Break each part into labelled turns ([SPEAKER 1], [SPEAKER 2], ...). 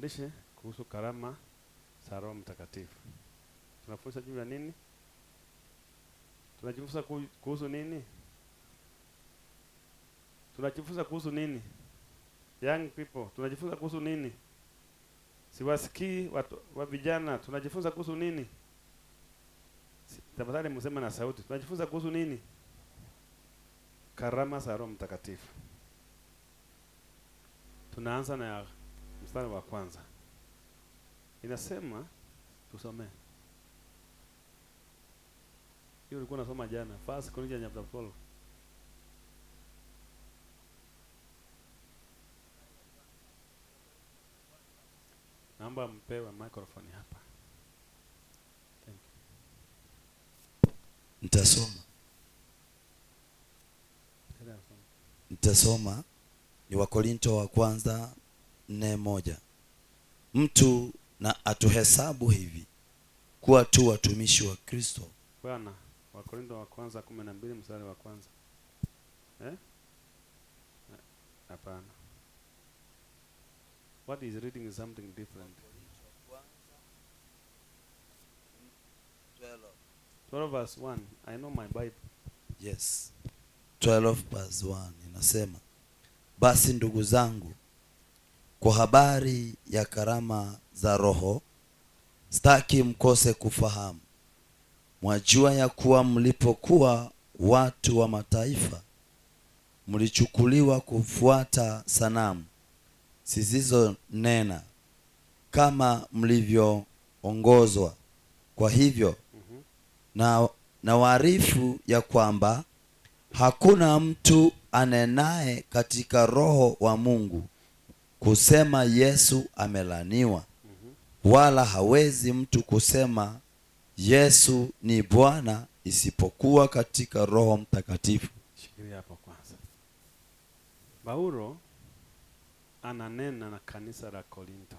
[SPEAKER 1] nifundishe kuhusu karama za Roho Mtakatifu. Tunafunza juu ya nini? Tunajifunza kuhusu nini? Tunajifunza kuhusu nini? Young people, tunajifunza kuhusu nini? Siwasikii watu wa vijana, tunajifunza kuhusu nini? Tafadhali mseme na sauti. Tunajifunza kuhusu nini? Karama za Roho Mtakatifu. Tunaanza na mstari wa kwanza. Inasema tusome. Hiyo ulikuwa unasoma jana, 1 Corinthians chapter 12. Naomba mpewe microphone hapa. Thank you.
[SPEAKER 2] Nitasoma ni Wakorinto wa kwanza 4:1. Mtu na atuhesabu hivi kuwa tu watumishi wa Kristo.
[SPEAKER 1] Bwana, Wakorinto wa kwanza 12 mstari wa kwanza. Hapana. What is reading is something different. 12 verse 1. I know my Bible.
[SPEAKER 2] Yes. 12 verse 1 inasema, basi ndugu zangu, kwa habari ya karama za Roho sitaki mkose kufahamu. Mwajua ya kuwa mlipokuwa watu wa mataifa mlichukuliwa kufuata sanamu zisizonena kama mlivyoongozwa. Kwa hivyo na waarifu ya kwamba hakuna mtu anenaye katika Roho wa Mungu kusema Yesu amelaniwa, wala hawezi mtu kusema Yesu ni Bwana isipokuwa katika Roho Mtakatifu.
[SPEAKER 1] Shikilia hapo kwanza. Paulo ananena na kanisa la Korinto.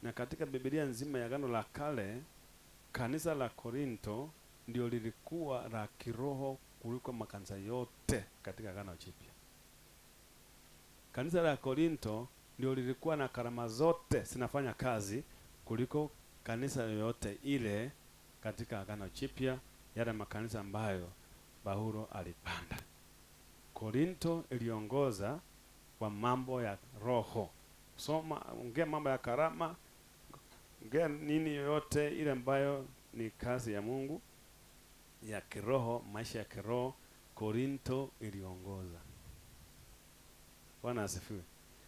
[SPEAKER 1] Na katika Biblia nzima ya Agano la Kale, kanisa la Korinto ndio lilikuwa la kiroho kuliko makanisa yote katika Agano Jipya. Kanisa la Korinto ndio lilikuwa na karama zote zinafanya kazi kuliko kanisa yoyote ile katika Agano Jipya, yale makanisa ambayo Paulo alipanda. Korinto iliongoza kwa mambo ya roho. Ongea mambo ya karama, ongea nini yoyote ile ambayo ni kazi ya Mungu ya kiroho, maisha ya kiroho, Korinto iliongoza. Bwana asifiwe.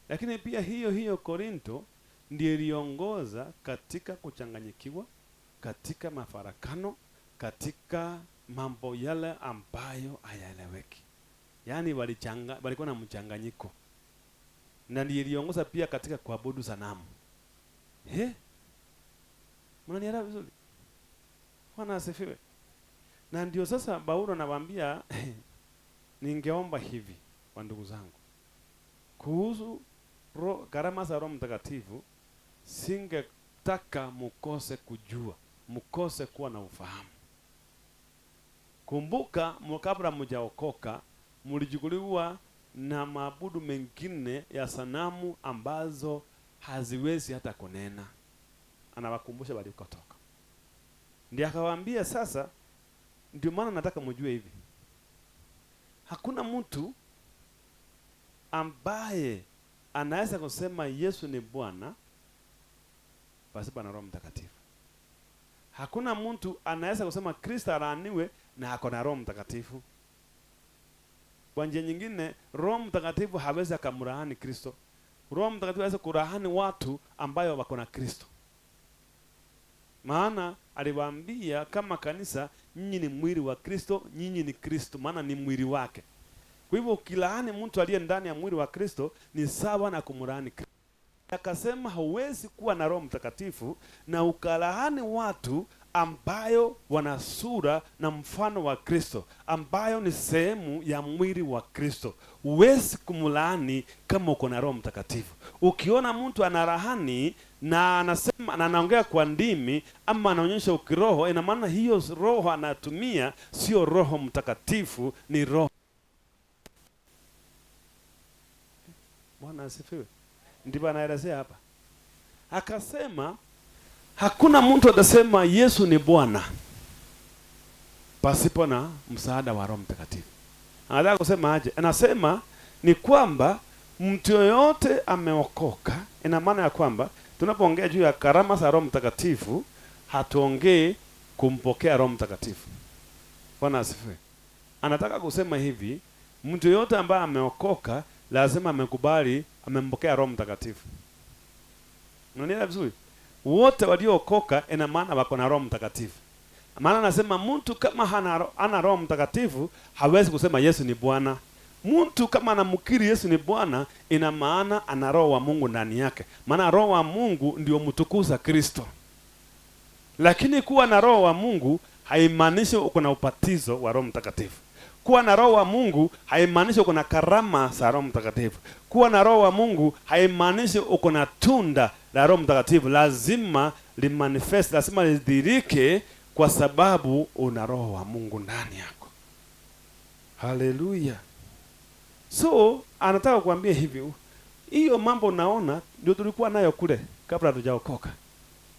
[SPEAKER 1] Lakini pia hiyo Korinto ndiyo iliongoza katika kuchanganyikiwa, katika mafarakano, katika mambo yale ambayo hayaeleweki. Yaani walikuwa na mchanganyiko. Na ndiyo iliongoza pia katika kuabudu sanamu. Mnanielewa vizuri? Bwana asifiwe. Na ndio sasa Paulo anawaambia ningeomba hivi kwa ndugu zangu. Kuhusu karama za Roho Mtakatifu, singetaka mukose kujua, mukose kuwa na ufahamu. Kumbuka kabla mjaokoka, mlichukuliwa na maabudu mengine ya sanamu ambazo haziwezi hata kunena. Anawakumbusha walikotoka. Ndiye akawaambia sasa, ndio maana nataka mjue hivi. Hakuna mtu ambaye anaweza kusema Yesu ni Bwana pasipo na Roho Mtakatifu. Hakuna mtu anaweza kusema Kristo alaaniwe na ako na Roho Mtakatifu. Kwa njia nyingine, Roho Mtakatifu hawezi kumlaani Kristo. Roho Mtakatifu hawezi kulaani watu ambayo wako na Kristo. Maana aliwaambia kama kanisa, nyinyi ni mwili wa Kristo, nyinyi ni Kristo, maana ni mwili wake. Kwa hivyo ukilaani mtu aliye ndani ya mwili wa Kristo ni sawa na kumlaani Kristo. Akasema hauwezi kuwa na Roho Mtakatifu na ukalaani watu ambayo wana sura na mfano wa Kristo, ambayo ni sehemu ya mwili wa Kristo. Huwezi kumlaani kama uko na Roho Mtakatifu. Ukiona mtu anarahani na anasema na anaongea kwa ndimi ama anaonyesha ukiroho, ina maana hiyo roho anatumia sio Roho Mtakatifu, ni roho. Bwana asifiwe. Ndivyo anaelezea hapa. Akasema hakuna mtu atasema Yesu ni Bwana pasipo na msaada wa Roho Mtakatifu. Anataka kusema aje? Anasema ni kwamba mtu yoyote ameokoka. Ina maana ya kwamba tunapoongea juu ya karama za Roho Mtakatifu, hatuongei kumpokea Roho Mtakatifu. Bwana asifiwe. Anataka kusema hivi, mtu yoyote ambaye ameokoka lazima amekubali, amempokea Roho Mtakatifu. Unanielewa vizuri? Wote waliookoka ina maana wako na Roho Mtakatifu. Maana anasema mtu kama hana Roho Mtakatifu hawezi kusema Yesu ni Bwana. Mtu kama anamkiri Yesu ni Bwana, ina maana ana Roho wa Mungu ndani yake. Maana Roho wa Mungu ndio mtukuza Kristo. Lakini kuwa na Roho wa Mungu haimaanishi uko na ubatizo wa Roho Mtakatifu. Kuwa na Roho wa Mungu haimaanishi uko na karama za Roho Mtakatifu. Kuwa na Roho wa Mungu haimaanishi uko na tunda la Roho Mtakatifu. Lazima limanifest, lazima lidhihirike kwa sababu una Roho wa Mungu ndani yako. Haleluya. So, anataka kuambia hivi, hiyo mambo unaona ndio tulikuwa nayo kule kabla hatujaokoka.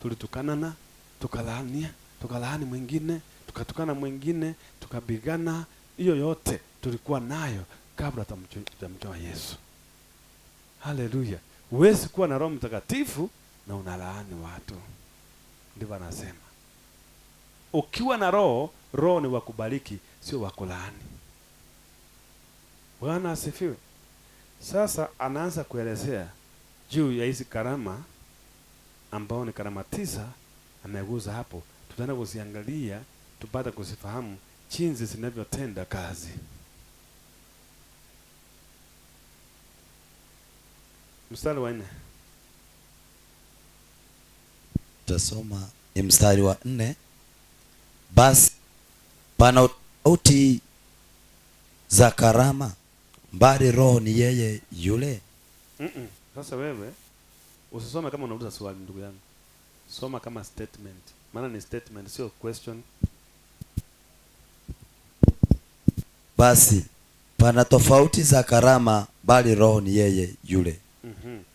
[SPEAKER 1] Tulitukanana, tukalaani mwingine, tukatukana mwingine, tukabigana. Hiyo yote tulikuwa nayo kabla tutamjua Yesu. Haleluya. Huwezi kuwa na Roho Mtakatifu na unalaani watu. Ndivyo anasema. Ukiwa na Roho, Roho ni wa kubariki, sio wa kulaani. Bwana asifiwe. Sasa anaanza kuelezea juu ya hizi karama ambao ni karama 9 ameguza hapo. Tutaenda kuziangalia tupate kuzifahamu jinsi zinavyotenda kazi. Mstari wa 4.
[SPEAKER 2] Tutasoma ni mstari wa 4. Basi pana tofauti za karama, bali Roho ni yeye yule.
[SPEAKER 1] Sasa wewe usisome kama unauliza swali, ndugu yangu. Soma kama statement. Maana ni statement, sio question.
[SPEAKER 2] Basi pana tofauti za karama, bali Roho ni yeye yule.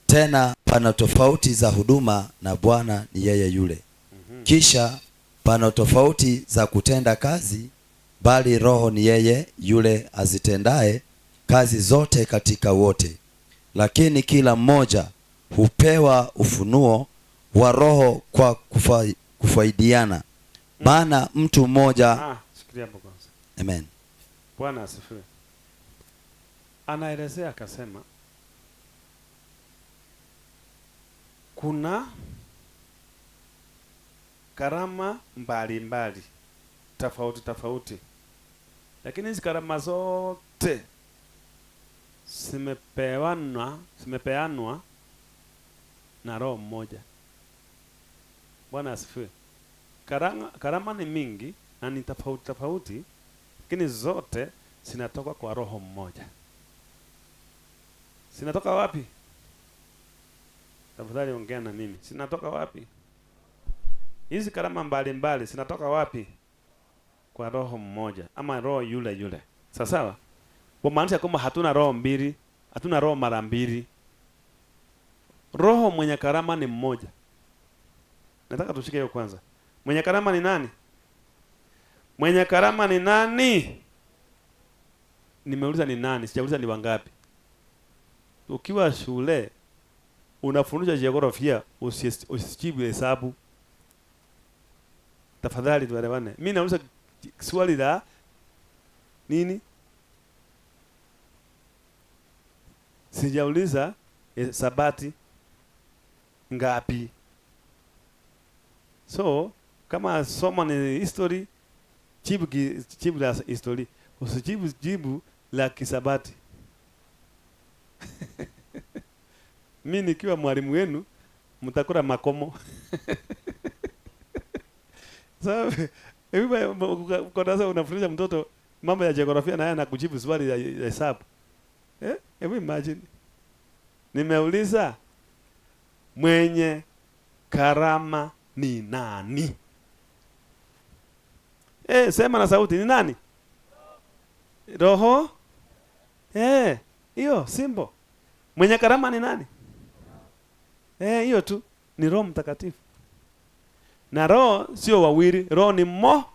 [SPEAKER 2] Tena pana tofauti za huduma, na Bwana ni yeye yule. Kisha pana tofauti za kutenda kazi, bali Roho ni yeye yule azitendaye kazi zote katika wote. Lakini kila mmoja hupewa ufunuo wa Roho kwa kufaidiana. Maana mtu mmoja
[SPEAKER 1] shikilia hapo kwanza.
[SPEAKER 2] Amen.
[SPEAKER 1] Bwana asifiwe. Anaelezea akasema kuna karama mbalimbali tofauti, lakini hizi karama zote zimepeanwa na Roho mmoja. Bwana asifiwe. Karama ni mingi na ni tofauti, lakini zote zinatoka kwa Roho mmoja. Zinatoka wapi? Tafadhali ongea na mimi. Zinatoka wapi? Hizi karama mbalimbali zinatoka wapi? Kwa Roho mmoja, ama Roho yule. Sawa? Kwa maana kwamba hatuna roho mbili, hatuna roho mara mbili. Roho mwenye karama ni mmoja. Nataka tushike hiyo kwanza. Mwenye karama ni nani? Mwenye karama ni nani? Nimeuliza ni nani, sijauliza ni wangapi. Ukiwa shule unafundisha jiografia, usijibu hesabu. Tafadhali tuelewane. Mimi nauliza swali la nini? Sijauliza sabati ngapi. So, kama somo ni history, jibu la history. Usijibu la kisabati. Mimi nikiwa mwalimu wenu mtakula makomo. Sawa? Kwa sasa unafundisha mtoto mambo ya jiografia na yeye anakujibu swali ya hesabu. Hebu imagine. Nimeuliza mwenye karama ni nani? Sema na sauti, ni nani? Roho? Hiyo simple. Mwenye karama ni nani? Hiyo tu ni Roho Mtakatifu. Na roho sio wawili, roho ni mmo.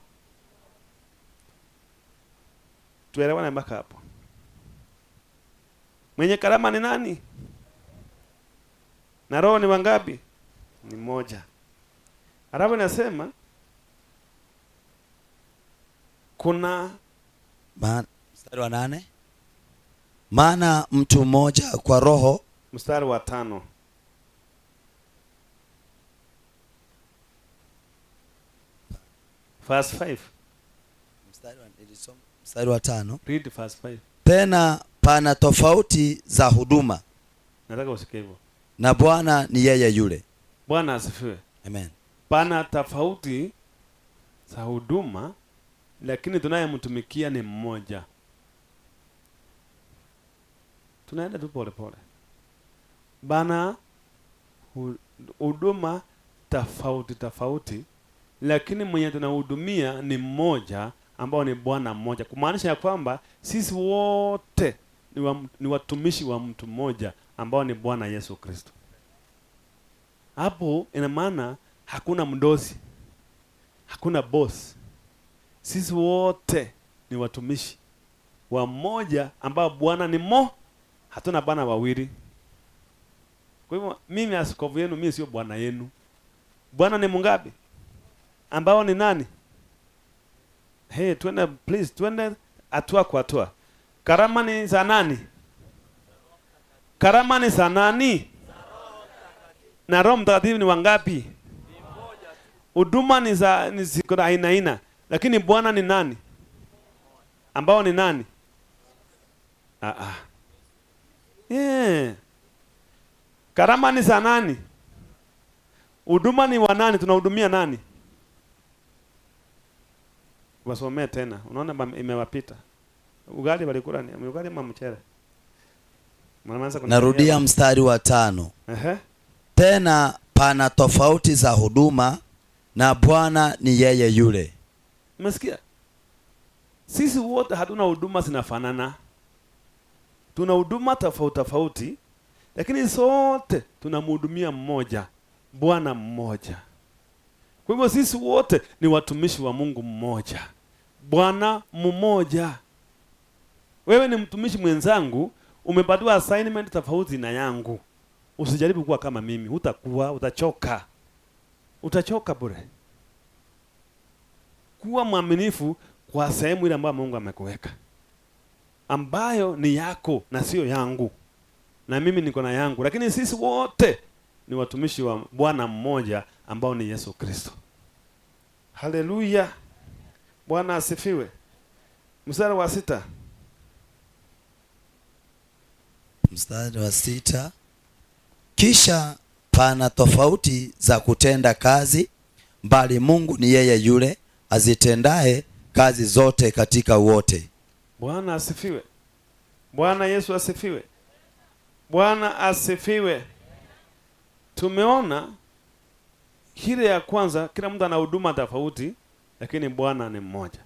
[SPEAKER 1] Tuelewane mpaka hapo. Mwenye karama ni nani? Na roho ni wangapi? Ni moja. Alafu nasema kuna
[SPEAKER 2] mstari wa 8, maana mtu mmoja kwa roho.
[SPEAKER 1] Mstari wa 5. Verse 5.
[SPEAKER 2] Mstari wa 5.
[SPEAKER 1] Read verse 5.
[SPEAKER 2] Tena pana tofauti za huduma.
[SPEAKER 1] Nataka usikie hivyo.
[SPEAKER 2] Na Bwana ni yeye yule.
[SPEAKER 1] Bwana asifiwe.
[SPEAKER 2] Amen.
[SPEAKER 1] Pana tofauti za huduma, lakini tunayemtumikia ni mmoja. Tunaenda tu pole pole. Bana huduma tofauti, lakini mwenye tunahudumia ni mmoja, ambao ni Bwana mmoja. Kumaanisha ya kwamba sisi wote ni watumishi wa mtu mmoja ambao ni Bwana Yesu Kristo. Hapo ina maana hakuna mdosi, hakuna boss. Sisi wote ni watumishi wa mmoja ambao Bwana ni mmoja. Hatuna bwana wawili. Kwa hivyo mimi askofu yenu, mimi sio bwana yenu. Bwana ni mungapi? Ambao ni nani? Twende please, twende hatua kwa hatua. Karama ni za nani? Karama ni za nani? Na Roho Mtakatifu ni wangapi? Huduma ni ziko aina. Lakini Bwana ni nani? Ambao ni nani? Karama ni za nani? Huduma ni wa nani? Tunahudumia nani? Wasomee tena. Unaona imewapita. Ugali walikula ni ugali ama mchele?
[SPEAKER 2] Narudia mstari wa 5. Tena pana tofauti za huduma, na Bwana ni yeye yule.
[SPEAKER 1] Umesikia? Sisi wote hatuna huduma zinafanana. Tuna huduma tofauti, lakini sote tunamhudumia mmoja, Bwana mmoja. Kwa hivyo sisi wote ni watumishi wa Mungu mmoja, Bwana mmoja. Wewe ni mtumishi mwenzangu, umepatiwa assignment tofauti na yangu. Usijaribu kuwa kama mimi, utachoka. Utachoka bure. Kuwa mwaminifu kwa sehemu ile ambayo Mungu amekuweka, ambayo ni yako na sio yangu, na mimi niko na yangu, lakini sisi wote ni watumishi wa Bwana mmoja ambao ni Yesu Kristo. Haleluya. Bwana asifiwe. Mstari wa 6.
[SPEAKER 2] Mstari wa 6. Kisha pana tofauti za kutenda kazi, bali Mungu ni yeye yule azitendaye kazi zote katika wote.
[SPEAKER 1] Bwana asifiwe. Bwana Yesu asifiwe. Bwana asifiwe. Tumeona kile ya kwanza, kila mtu ana huduma tofauti, lakini Bwana ni mmoja.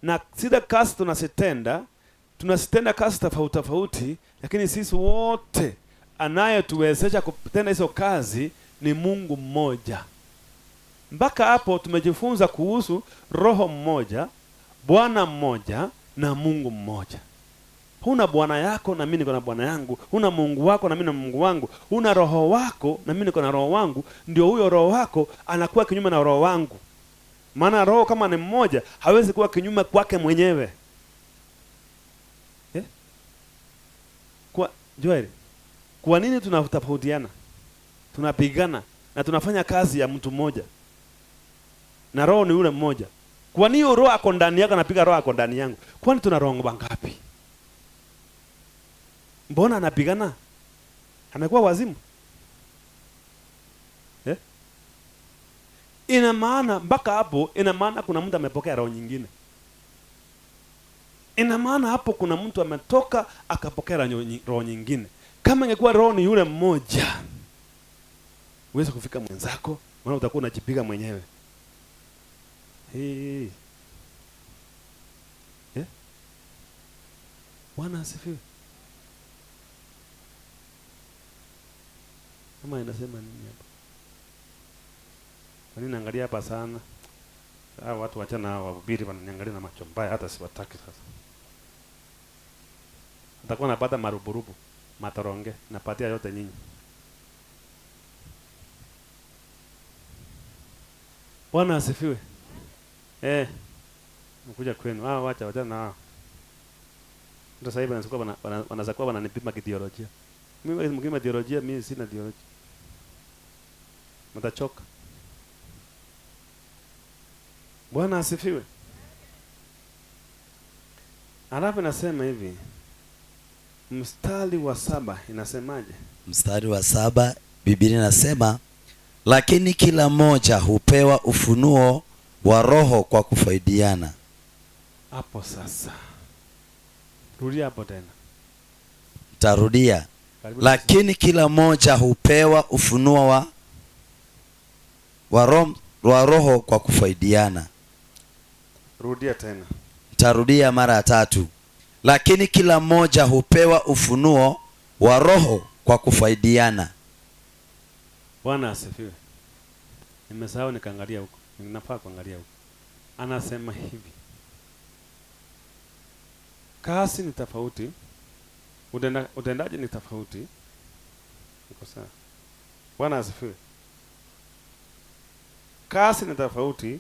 [SPEAKER 1] Na zile kazi tunasitenda kazi tofauti, lakini sisi wote anayetuwezesha kutenda hizo kazi ni Mungu mmoja. Mpaka hapo tumejifunza kuhusu Roho mmoja, Bwana mmoja na Mungu mmoja. Huna bwana yako na mimi niko na bwana yangu, huna Mungu wako na mimi na Mungu wangu, huna roho wako na mimi niko na roho wangu. Ndio huyo roho wako anakuwa kinyume na roho wangu. Maana roho kama ni mmoja hawezi kuwa kinyume kwake mwenyewe. Joel, kwa nini tunatofautiana? Tunapigana na tunafanya kazi ya mtu mmoja, na roho ni yule mmoja. Kwa nini roho ako ndani yako anapiga roho ako ndani yangu? Kwani tuna roho ngapi? Mbona anapigana? Amekuwa wazimu? Ina maana mpaka hapo, ina maana kuna mtu amepokea roho nyingine. Ina maana hapo kuna mtu ametoka akapokea roho nyingine. Kama ingekuwa roho ni yule mmoja, uweze kufika mwenzako, maana utakuwa unajipiga mwenyewe. Bwana asifiwe. Kama inasema nini hapa? Kwa nini naangalia hapa sana? Hao watu wachana hao wahubiri wananiangalia na macho mbaya, hata siwataki sasa. Atakuwa napata maruburubu, matoronge, napatia yote nyinyi. Bwana asifiwe. Mkuja kwenu. Wacha wachana na hao. Ndio sasa hivi wanaanza kuwa wananipima kitheolojia. Mimi mkima theolojia, mimi sina theolojia. Mtachoka. Bwana asifiwe. Alafu nasema hivi. Mstari wa 7 inasemaje?
[SPEAKER 2] Mstari wa 7 Biblia inasema, lakini kila mmoja hupewa ufunuo wa Roho kwa kufaidiana.
[SPEAKER 1] Hapo sasa. Rudia hapo tena.
[SPEAKER 2] Tarudia. Lakini kila mmoja hupewa ufunuo wa Roho kwa kufaidiana.
[SPEAKER 1] Rudia tena.
[SPEAKER 2] Tarudia mara ya 3. Lakini kila mmoja hupewa ufunuo wa Roho kwa kufaidiana.
[SPEAKER 1] Bwana asifiwe. Nimesahau nikaangalia huko. Ninafaa kuangalia huko. Anasema hivi. Kasi ni tofauti. Utendaji ni tofauti. Niko sawa. Bwana asifiwe. Kasi ni tofauti.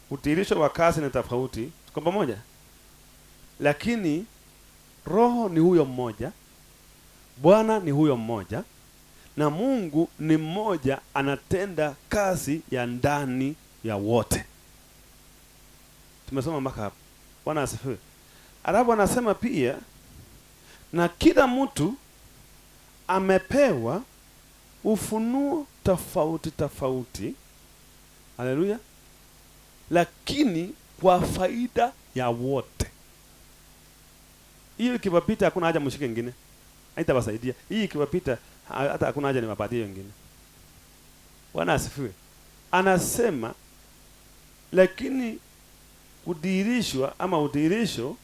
[SPEAKER 1] Utirisho wa kasi ni tofauti. Tuko pamoja? Lakini Roho ni huyo mmoja. Bwana ni huyo mmoja. Na Mungu ni mmoja, anatenda kazi ya ndani ya wote. Tumesoma mpaka hapo. Bwana asifiwe. Alafu anasema pia, na kila mtu amepewa ufunuo tofauti tofauti. Haleluya. Lakini kwa faida ya wote. Hiyo ikiwapita hakuna haja mshike nyingine. Haitawasaidia. Hii ikiwapita hata hakuna haja niwapatie nyingine. Bwana asifiwe. Anasema lakini kudirishwa ama udirisho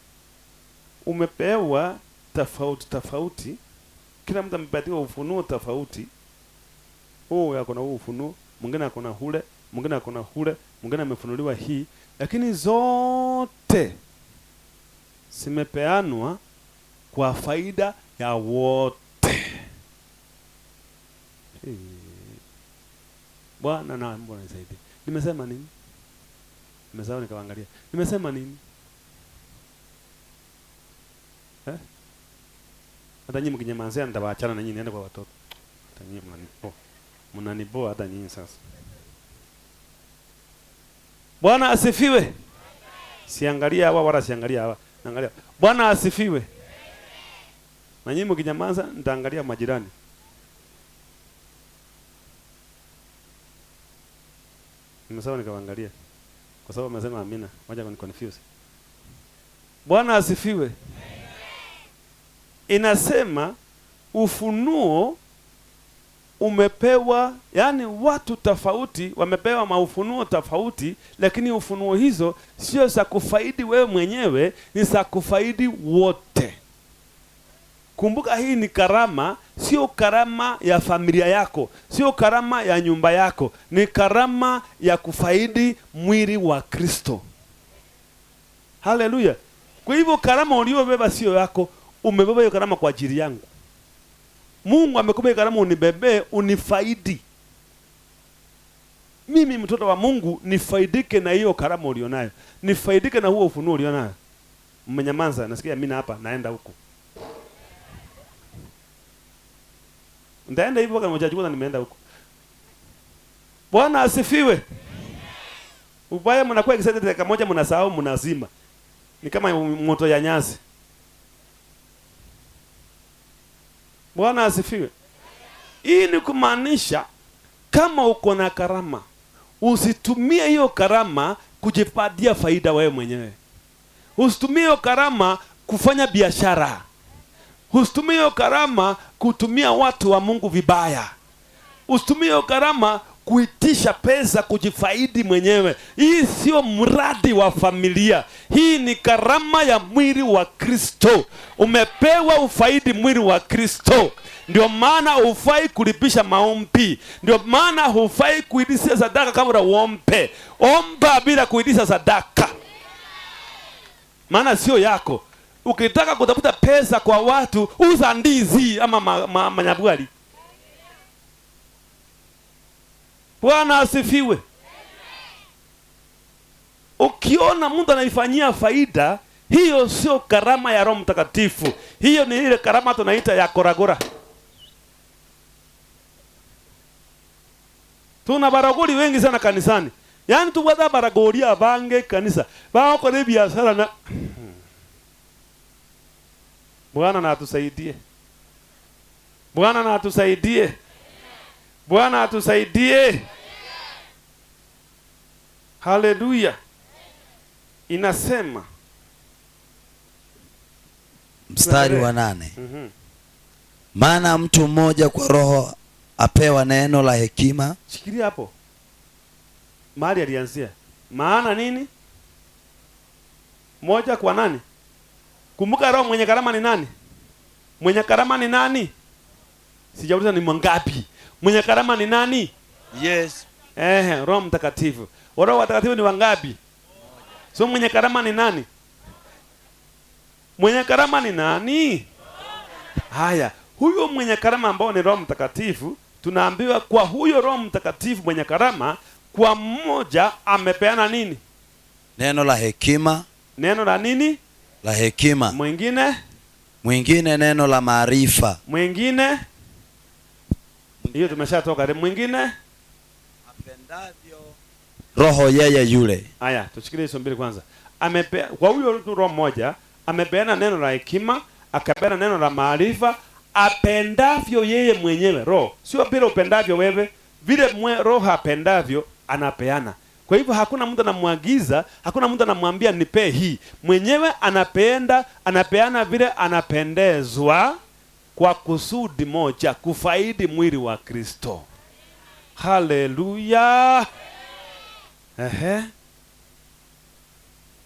[SPEAKER 1] umepewa tofauti tofauti. Kila mtu amepatiwa ufunuo tofauti. Yako na ufunuo, mwingine ako na hule, mwingine ako na hule, mwingine amefunuliwa hii, lakini zote zimepeanwa kwa faida ya wote. Bwana na mbona nisaidie. Nimesema nini? Nimesahau nikaangalia. Nimesema nini? Hata nyinyi mkinyamazia nitawaachana na nyinyi niende kwa watoto. Hata nyinyi mnaniboa hata nyinyi sasa. Bwana asifiwe. Siangalia hawa wala siangalia hawa. Naangalia. Bwana asifiwe. Na nyinyi mkinyamaza nitaangalia majirani. Nimesahau nikaangalia. Kwa sababu amesema amina. Wacha ni confuse. Bwana asifiwe. Inasema ufunuo umepewa, yani watu tofauti wamepewa maufunuo tofauti, lakini ufunuo hizo sio za kufaidi wewe mwenyewe, ni za kufaidi wote. Kumbuka hii ni karama, sio karama ya familia yako, sio karama ya nyumba yako, ni karama ya kufaidi mwili wa Kristo. Haleluya. Kwa hivyo karama uliyobeba sio yako, umebeba hiyo karama kwa ajili yangu. Mungu amekupa karama unibebe, unifaidi. Mimi mtoto wa Mungu nifaidike na hiyo karama ulionayo. Nifaidike na huo ufunuo ulionayo. Mmenyamaza, nasikia mimi hapa naenda huko. Ndaenda hivyo kama mchachukua nimeenda huko. Bwana asifiwe. Ubaya mnakuwa excited dakika moja mnasahau mnazima. Ni kama moto ya nyasi. Bwana asifiwe. Hii ni kumaanisha kama uko na karama, usitumie hiyo karama kujipatia faida wewe mwenyewe. Usitumie hiyo karama kufanya biashara. Usitumie hiyo karama kutumia watu wa Mungu vibaya. Usitumie hiyo karama kuitisha pesa kujifaidi mwenyewe. Hii sio mradi wa familia, hii ni karama ya mwili wa Kristo. Umepewa ufaidi mwili wa Kristo. Ndio maana hufai kulipisha maombi, ndio maana hufai kuidisha sadaka kabla uombe. Omba bila kuidisha sadaka, maana sio yako. Ukitaka kutafuta pesa kwa watu, uza ndizi ama manyabwali. Bwana asifiwe. Ukiona mtu anaifanyia faida, hiyo sio karama ya Roho Mtakatifu. Hiyo ni ile karama tunaita ya koragora. Tuna baragoli wengi sana kanisani. Yaani tuwada baragoli abange kanisa. Bako ni biashara na Bwana na atusaidie. Bwana na atusaidie. Bwana atusaidie. Haleluya. Inasema
[SPEAKER 2] mstari wa 8. Maana mtu mmoja kwa roho apewa neno la hekima.
[SPEAKER 1] Shikilia hapo. Mahali alianzia. Maana nini? Moja kwa nani? Kumbuka roho mwenye karama ni nani? Mwenye karama ni nani? Sijauliza ni mangapi. Mwenye karama ni nani?
[SPEAKER 2] Yes.
[SPEAKER 1] Roho Mtakatifu. Roho watakatifu ni wangapi? So mwenye karama ni nani? Mwenye karama ni nani? Haya, huyo mwenye karama ambao ni Roho Mtakatifu, tunaambiwa kwa huyo Roho Mtakatifu mwenye karama, kwa mmoja amepeana nini?
[SPEAKER 2] Neno la hekima.
[SPEAKER 1] Neno la nini?
[SPEAKER 2] La hekima. Mwingine neno la maarifa.
[SPEAKER 1] Mwingine hiyo tumeshatoka. Mwingine
[SPEAKER 2] apendavyo roho yeye yule.
[SPEAKER 1] Haya, tushikilie hizo mbili kwanza. Kwa huyo Roho mmoja amepeana neno la hekima, akapeana neno la maarifa, apendavyo yeye mwenyewe. Roho sio bila upendavyo wewe, vile Roho apendavyo anapeana. Kwa hivyo hakuna mtu anamwagiza, hakuna mtu anamwambia nipe hii. Mwenyewe anapeana vile anapendezwa, kwa kusudi moja, kufaidi mwili wa Kristo. Haleluya.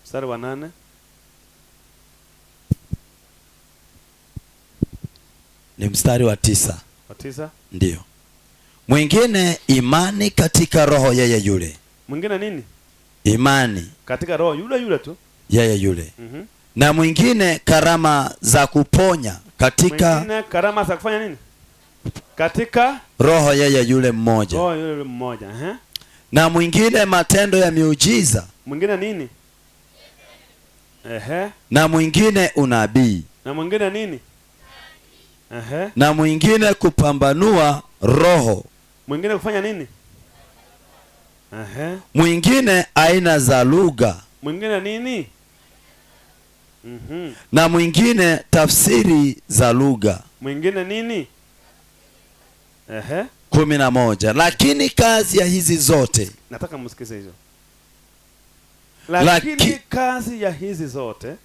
[SPEAKER 1] Mstari wa 8.
[SPEAKER 2] Ni mstari wa 9.
[SPEAKER 1] Wa 9?
[SPEAKER 2] Ndio. Mwingine imani katika roho yeye yule.
[SPEAKER 1] Mwingine nini?
[SPEAKER 2] Imani
[SPEAKER 1] katika roho yule tu.
[SPEAKER 2] Yeye yule. Na mwingine karama za kuponya katika.
[SPEAKER 1] Mwingine karama za kufanya nini? Katika
[SPEAKER 2] roho yeye yule mmoja.
[SPEAKER 1] Roho yule mmoja,
[SPEAKER 2] Na mwingine matendo ya miujiza.
[SPEAKER 1] Mwingine nini?
[SPEAKER 2] Na mwingine unabii.
[SPEAKER 1] Na mwingine nini?
[SPEAKER 2] Na mwingine kupambanua roho.
[SPEAKER 1] Mwingine kufanya nini?
[SPEAKER 2] Mwingine aina za lugha.
[SPEAKER 1] Mwingine nini?
[SPEAKER 2] Na mwingine tafsiri za lugha.
[SPEAKER 1] Mwingine nini?
[SPEAKER 2] 11. Lakini kazi ya hizi zote.
[SPEAKER 1] Nataka msikize hizo. Lakini kazi ya hizi zote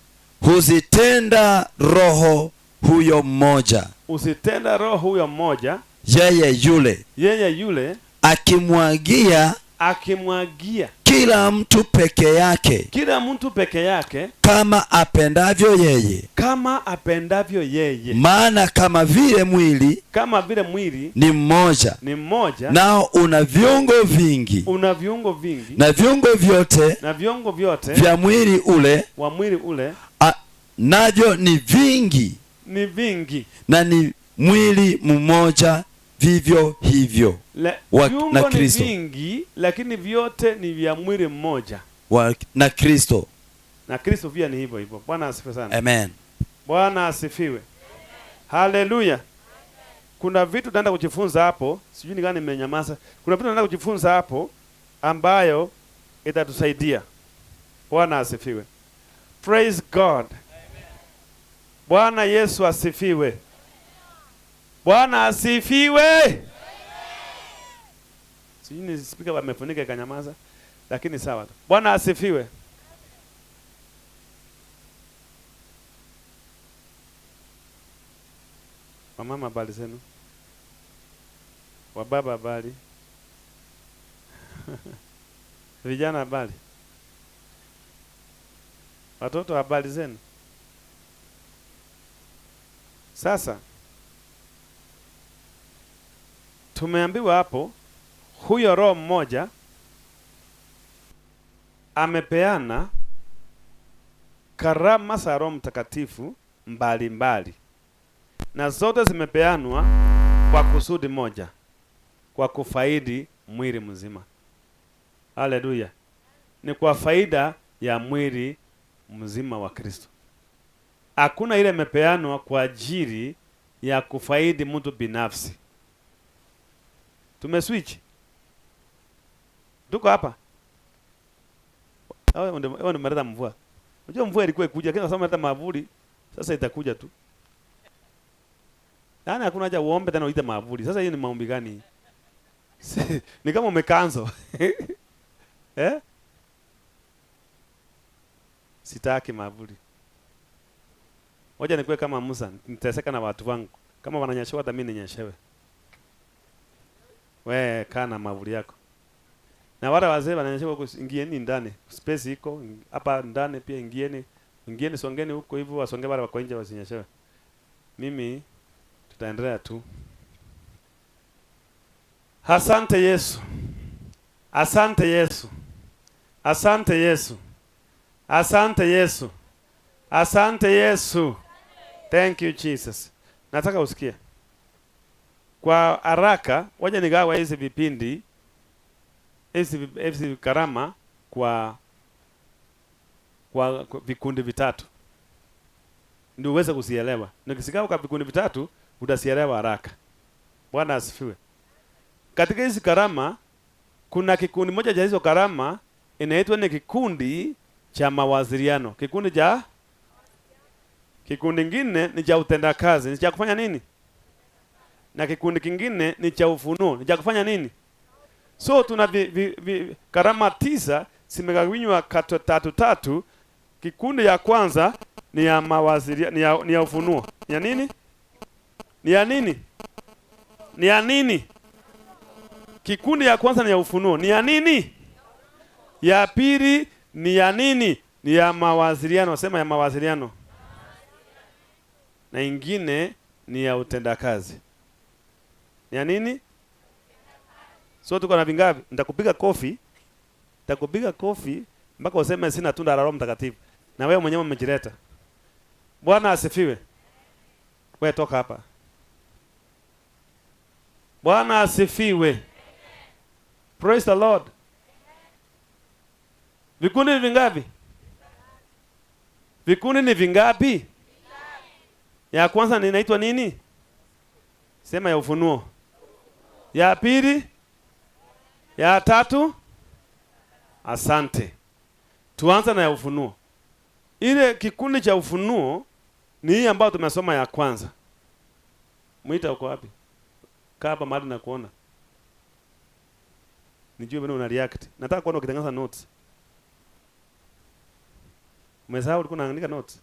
[SPEAKER 2] huzitenda roho huyo mmoja.
[SPEAKER 1] Usitenda roho huyo mmoja.
[SPEAKER 2] Yeye yule akimwagia kila mtu peke yake kama apendavyo yeye. Maana kama vile mwili ni mmoja nao una viungo vingi, na viungo vyote vya mwili ule navyo ni vingi na ni mwili mmoja vivyo hivyo.
[SPEAKER 1] Na Kristo. Vingi, lakini vyote ni vya mwili mmoja.
[SPEAKER 2] Na Kristo.
[SPEAKER 1] Na Kristo pia ni hivyo hivyo. Bwana asifiwe sana.
[SPEAKER 2] Amen.
[SPEAKER 1] Bwana asifiwe. Haleluya. Kuna vitu tunaenda kujifunza hapo, sijui ni gani nimenyamaza. Kuna vitu tunaenda kujifunza hapo ambayo itatusaidia. Bwana asifiwe. Praise God. Bwana Yesu asifiwe. Bwana asifiwe. Sijui ni speaker wamefunika ikanyamaza, lakini sawa tu. Bwana asifiwe. Wamama habari zenu? Wababa habari? Vijana habari? Watoto habari zenu? Sasa tumeambiwa hapo huyo Roho mmoja amepeana karama za Roho Mtakatifu mbalimbali, na zote zimepeanwa kwa kusudi moja, kwa kufaidi mwili mzima. Haleluya! Ni kwa faida ya mwili mzima wa Kristo. Hakuna ile imepeanwa kwa ajili ya kufaidi mtu binafsi. Tumeswitch. Tuko hapa. Hao ndio mmeleta mvua. Unajua mvua ilikuwa ikuja, kama sasa mavuli, sasa itakuja tu. Yaani hakuna haja uombe tena uite mavuli. Sasa hiyo ni maombi gani? Ni kama umekanzo. Eh? Sitaki mavuli. Ngoja nikuwe kama Musa, niteseka na watu wangu. Kama wananyeshewa hata mimi ninyeshewe. We kana mavuli yako. Na wale wazee wananyeshewa huko, ingieni ndani. Space iko hapa ndani pia, ingieni songeni huko hivyo, wasonge wale wako nje wasinyeshewe. Mimi tutaendelea tu. Asante Yesu. Asante Yesu. Asante Yesu. Asante Yesu. Asante Yesu. Thank you Jesus. Nataka usikie. Kwa haraka, waje nigawa hizi vipindi, hizi karama kwa vikundi vitatu. Ndio uweze kusielewa. Nikisigawa kwa vikundi vitatu, utasielewa haraka. Bwana asifiwe. Katika hizi karama kuna kikundi moja cha hizo karama inaitwa ni kikundi cha mawasiliano. Kikundi kingine ni cha utendakazi. Ni cha kufanya nini? Na kikundi kingine ni cha ufunuo. Ni cha kufanya nini? So tuna karama 9 zimegawanywa tatu. Kikundi ya kwanza ni ya mawasiliano, ni ya ufunuo. Ni ya nini? Ni ya nini? Ni ya nini? Kikundi ya kwanza ni ya ufunuo. Ni ya nini? Ya pili ni ya nini? Ni ya mawasiliano. Sema ya mawasiliano. Na ingine ni ya utendakazi. Ni ya nini? So tuko na vingapi? Nitakupiga kofi mpaka useme sina tunda la Roho Mtakatifu. Na wewe mwenyewe umejileta. Bwana asifiwe. Wewe toka hapa. Bwana asifiwe. Praise the Lord. Vikundi vingapi? Vikundi ni vingapi? Ya kwanza inaitwa nini? Sema ya ufunuo. Ya pili? Ya tatu? Asante. Tuanza na ya ufunuo. Ile kikundi cha ufunuo ni hii ambayo tumesoma ya kwanza. Muita uko wapi? Kaa hapa mahali na kuona. Nijue bado una react. Nataka kuona ukitengeneza notes. Umesahau ulikuwa unaandika notes?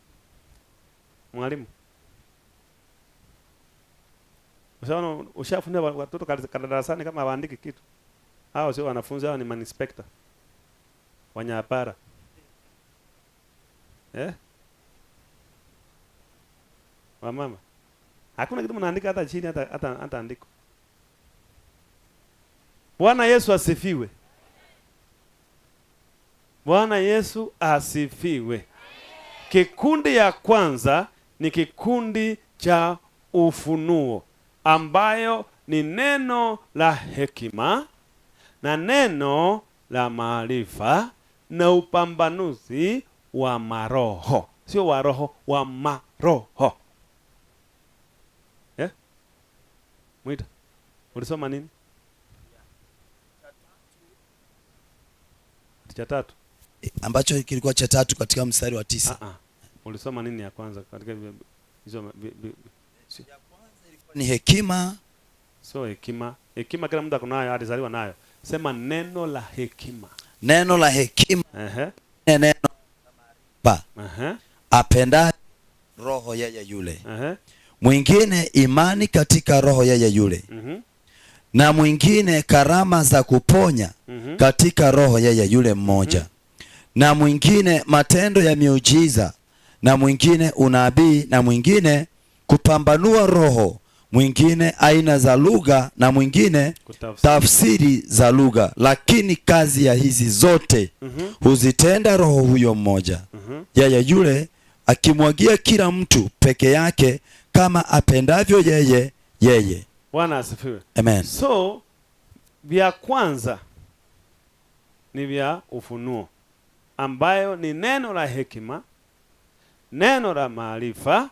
[SPEAKER 1] Mwalimu. Ushafunza watoto darasani kama waandike kitu. Hao sio wanafunzi, hao ni man-inspector. Wanyapara. Wamama. Hakuna kitu mnaandika hata chini hata andiko. Bwana Yesu asifiwe. Bwana Yesu asifiwe. Kikundi ya kwanza ni kikundi cha ufunuo, ambayo ni neno la hekima na neno la maarifa na upambanuzi wa maroho. Sio wa roho, wa maroho. Mwita. Ulisoma nini? Cha tatu.
[SPEAKER 2] Ambacho kilikuwa cha tatu katika mstari wa 9.
[SPEAKER 1] Ulisoma nini ya kwanza katika hizo
[SPEAKER 2] ya kwanza ilikuwa ni hekima.
[SPEAKER 1] So hekima kila mtu akunayo, alizaliwa nayo. Sema neno la hekima.
[SPEAKER 2] Neno la hekima. Neno la maarifa. Apenda roho yeye yule. Mwingine imani katika roho yeye yule. na mwingine karama za kuponya katika roho yeye yule mmoja, na mwingine matendo ya miujiza, na mwingine unabii, na mwingine kupambanua roho, mwingine aina za lugha, na mwingine tafsiri za lugha. Lakini kazi ya hizi zote huzitenda Roho huyo mmoja, yeye yule, akimwagia kila mtu peke yake kama apendavyo yeye.
[SPEAKER 1] Bwana asifiwe.
[SPEAKER 2] Amen.
[SPEAKER 1] So vya kwanza ni vya ufunuo, ambayo ni neno la hekima, neno la maarifa,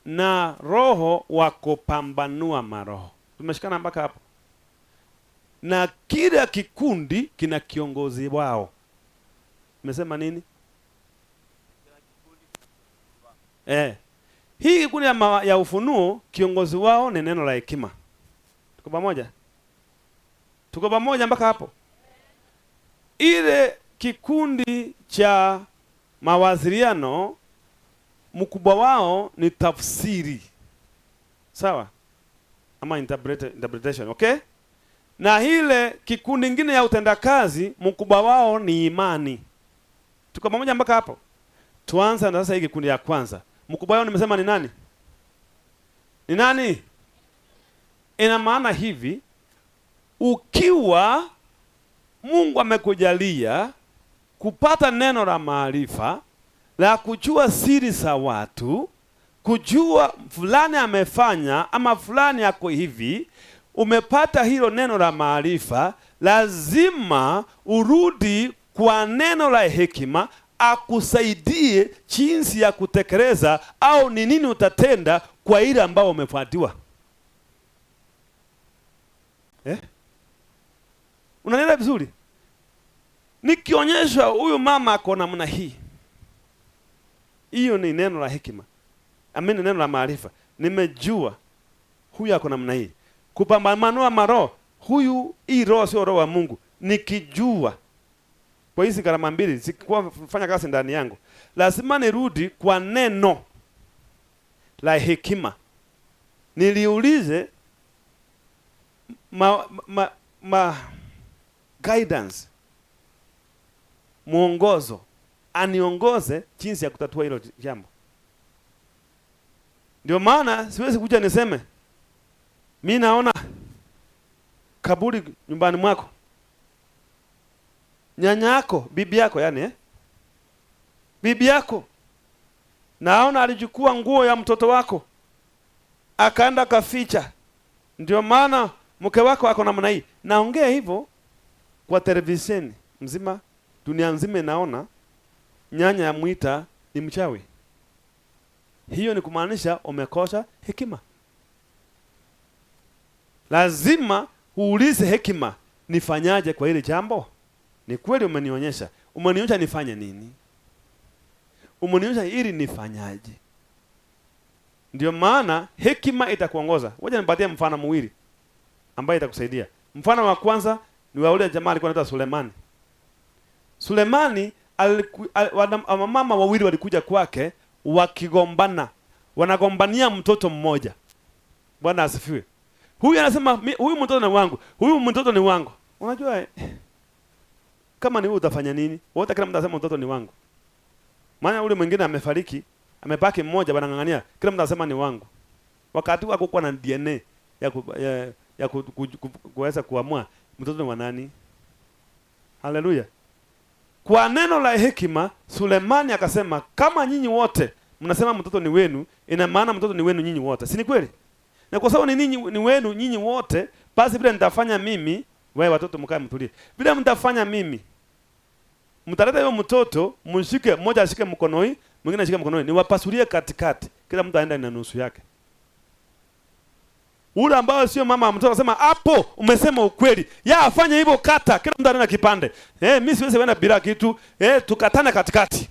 [SPEAKER 1] na roho wa kupambanua maroho. Tumeshikana mpaka hapo? Na kila kikundi kina kiongozi wao. Umesema nini? Hii kikundi ya ufunuo, kiongozi wao ni neno la hekima. Tuko pamoja? Tuko pamoja mpaka hapo? Ile kikundi cha mawasiliano, mkubwa wao ni tafsiri. Sawa? Ama interpretation, okay? Na ile kikundi kingine ya utendakazi, mkubwa wao ni imani. Tuko pamoja mpaka hapo? Tuanze na sasa hii kikundi ya kwanza. Mkubwa wao nimesema ni nani? Ni nani? Ina maana hivi, ukiwa Mungu amekujalia kupata neno la maarifa, la kujua siri za watu, kujua fulani amefanya ama fulani yako hivi, umepata hilo neno la maarifa, lazima urudi kwa neno la hekima akusaidie jinsi ya kutekeleza au ni nini utatenda kwa ile ambao umefuatiwa. Unanielewa vizuri? Nikionyesha huyu mama ako namna hii, hiyo ni neno la hekima. Amini, neno la maarifa. Nimejua huyu ako namna hii. Kupambanua maroho, huyu hii roho sio roho wa Mungu. Nikijua kwa hizi karama mbili sikuwa fanya kazi ndani yangu, lazima nirudi kwa neno la hekima, niliulize guidance, mwongozo, aniongoze jinsi ya kutatua hilo jambo. Ndio maana siwezi kuja niseme mimi naona kaburi nyumbani mwako, nyanya yako, bibi yako, yani bibi yako naona alichukua nguo ya mtoto wako akaenda kaficha, ndio maana mke wako ako namna hii. Naongea hivyo kwa televisheni mzima, dunia nzima inaona nyanya ya Mwita ni mchawi. Hiyo ni kumaanisha umekosa hekima. Lazima uulize hekima, nifanyaje kwa hili jambo? Ni kweli umenionyesha nifanye nini? Umenionyesha ili nifanyaje? Ndio maana hekima itakuongoza. Ngoja nipatie mfano mwili ambaye itakusaidia. Mfano wa kwanza ni wa ule jamaa alikuwa anaitwa Sulemani. Sulemani mama wawili walikuja kwake wakigombana. Wanagombania mtoto mmoja. Bwana asifiwe. Huyu anasema huyu mtoto ni wangu, huyu mtoto ni wangu. Unajua kama ni wewe utafanya nini? Wote kila mtu anasema mtoto ni wangu. Maana ule mwingine amefariki, amepaki mmoja wanang'ang'ania, kila mtu anasema ni wangu. Wakati wako kwa na DNA ya kuweza kuamua mtoto ni wa nani. Haleluya. Kwa neno la hekima, Sulemani akasema kama nyinyi wote mnasema mtoto ni wenu, ina maana mtoto ni wenu nyinyi wote. Si ni kweli? Na kwa sababu ni wenu nyinyi wote, basi vile nitafanya mimi, wewe watoto mkae mtulie. Vile mtafanya mimi, mtaleta hiyo mtoto, mshike, mmoja ashike mkono hii, mwingine ashike mkono hii, niwapasulie katikati. Kila mtu aenda na nusu yake. Ule ambao sio mama wa mtoto anasema hapo umesema ukweli. Ya afanye hivyo kata, kila mtu anaenda kipande. Mimi siwezi kwenda bila kitu. Tukatane katikati.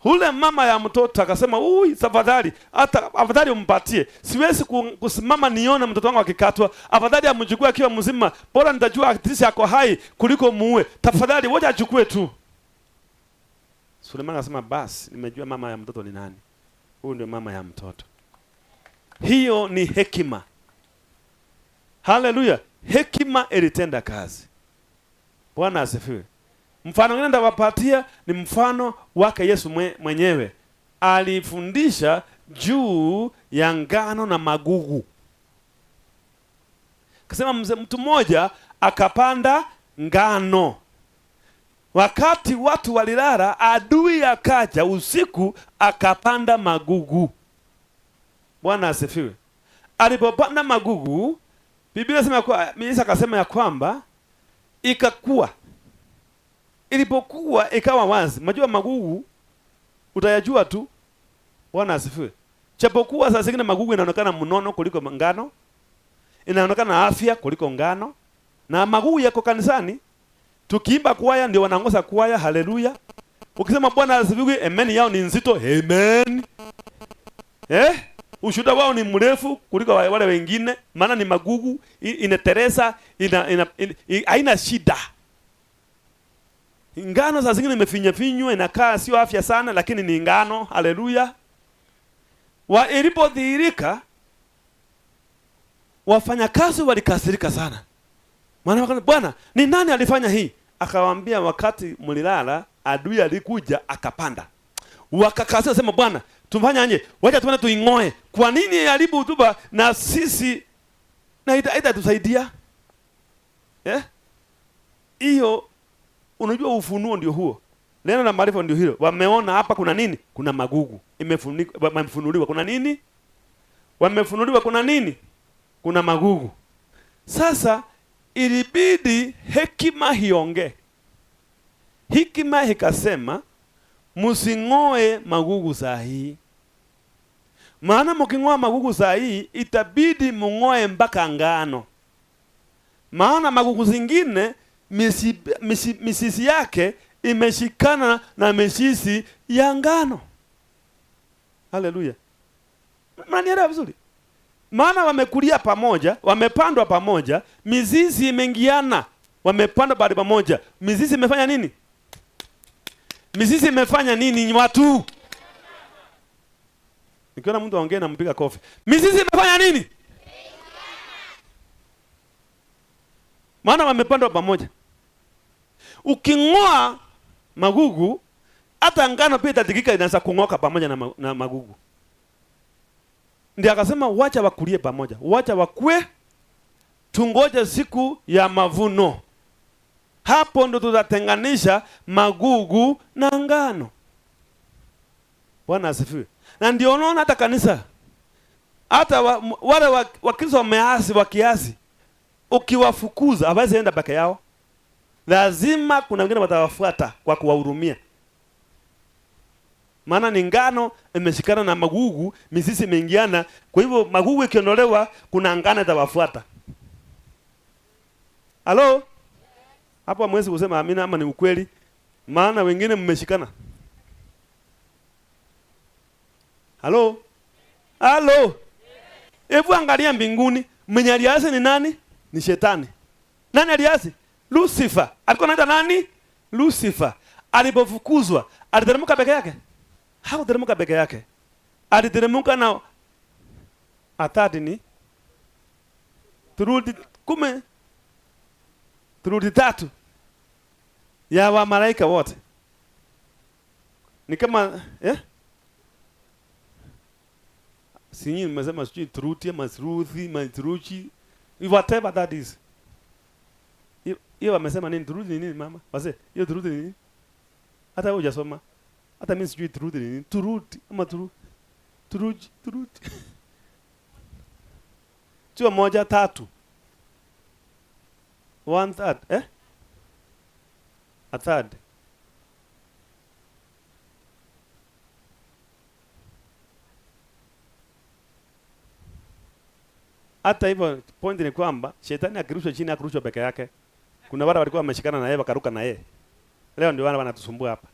[SPEAKER 1] Ule mama ya mtoto akasema, "Ui, tafadhali, hata afadhali umpatie. Siwezi kusimama nione mtoto wangu akikatwa. Afadhali amchukue akiwa mzima. Bora nitajua akitisi yako hai kuliko muue. Tafadhali wote achukue tu." Sulemani akasema, "Basi, nimejua mama ya mtoto ni nani. Huyu ndio mama ya mtoto." Hiyo ni hekima. Haleluya. hekima ilitenda kazi. Bwana asifiwe. Mfano mwingine ndawapatia ni mfano wake Yesu mwenyewe. Alifundisha juu ya ngano na magugu. Kasema mtu mmoja akapanda ngano. Wakati watu walilala, adui akaja usiku akapanda magugu. Bwana asifiwe. Alipopanda magugu, Biblia inasema kwa Yesu akasema ya kwamba ikakua. Ilipokuwa ikawa wazi. Unajua magugu utayajua tu. Bwana asifiwe. Japokuwa sasa zingine magugu inaonekana mnono kuliko ngano. Inaonekana afya kuliko ngano. Na magugu yako kanisani. Tukiimba kwaya ndio wanaongoza kwaya, haleluya. Ukisema Bwana asifiwe, amen yao ni nzito, amen. Ushuhuda wao ni mrefu kuliko wale wengine, maana ni magugu, inateresa, haina shida. Ngano za zingine imefinywa inakaa sio afya sana, lakini ni ngano, haleluya. Ilipodhihirika, wafanyakazi walikasirika sana. Maana wakati Bwana, ni nani alifanya hii? Akawaambia wakati mlilala, adui alikuja akapanda. Wakakasirika sema Bwana, tumfanya nje. Wacha tuende tuingoe. Kwa nini haribu hotuba na sisi na ita tusaidia? Hiyo unajua ufunuo ndio huo. Neno la maarifa ndio hilo. Wameona hapa kuna nini? Kuna magugu. Wamefunuliwa kuna nini? Wamefunuliwa kuna nini? Kuna magugu. Sasa ilibidi hekima hiongee. Hekima ikasema msing'oe magugu saa hii. Maana mking'oa magugu saa hii itabidi mng'oe mpaka ngano. Maana magugu zingine misisi yake imeshikana na misisi ya ngano. Haleluya. Mnanielewa vizuri? Maana wamekulia pamoja, wamepandwa pamoja, mizizi imeingiana, wamepandwa bado pamoja. Mizizi imefanya nini? Mizizi imefanya nini watu? Nikiona mtu aongea na mpiga kofi. Mizizi imefanya nini? Maana wamepandwa pamoja. Uking'oa magugu, hata ngano pia itatikika inaanza kung'oka pamoja na magugu. Ndiye akasema wacha wakulie pamoja. Wacha wakue, tungoje siku ya mavuno. Hapo ndo tutatenganisha magugu na ngano. Bwana asifiwe. Na ndio unaona hata kanisa, hata wale Wakristo wameasi wakiasi, ukiwafukuza hawezi enda peke yao. Lazima kuna wengine watawafuata kwa kuwahurumia. Maana ni ngano imeshikana na magugu, mizizi imeingiana. Kwa hivyo magugu ikiondolewa, kuna ngano itawafuata. Halo? Hapo hamwezi kusema amina ama ni ukweli. Maana wengine mmeshikana. Halo? Halo? Hebu angalia mbinguni, mwenye aliasi ni nani? Ni shetani. Nani aliasi? Lucifer. Alikuwa anaitwa nani? Lucifer. Alipofukuzwa, aliteremka peke yake? Hakuteremka peke yake. Aliteremka na atadi ni turudi tatu ya wa malaika wote. Ni kama sinyi mmesema sijui truti masruthi masruchi whatever that is. Hiyo wamesema nini truthi nini mama? Wase, hiyo truthi nini? Hata wewe hujasoma. Hata mimi sijui truthi nini? Turuti ama turuji. Chua moja tatu. 1/3, a third. Hata hivyo point ni kwamba shetani akirushwa chini akirushwa peke yake. Kuna wale walikuwa wameshikana na yeye wakaruka na yeye. Leo ndio wale wanatusumbua hapa.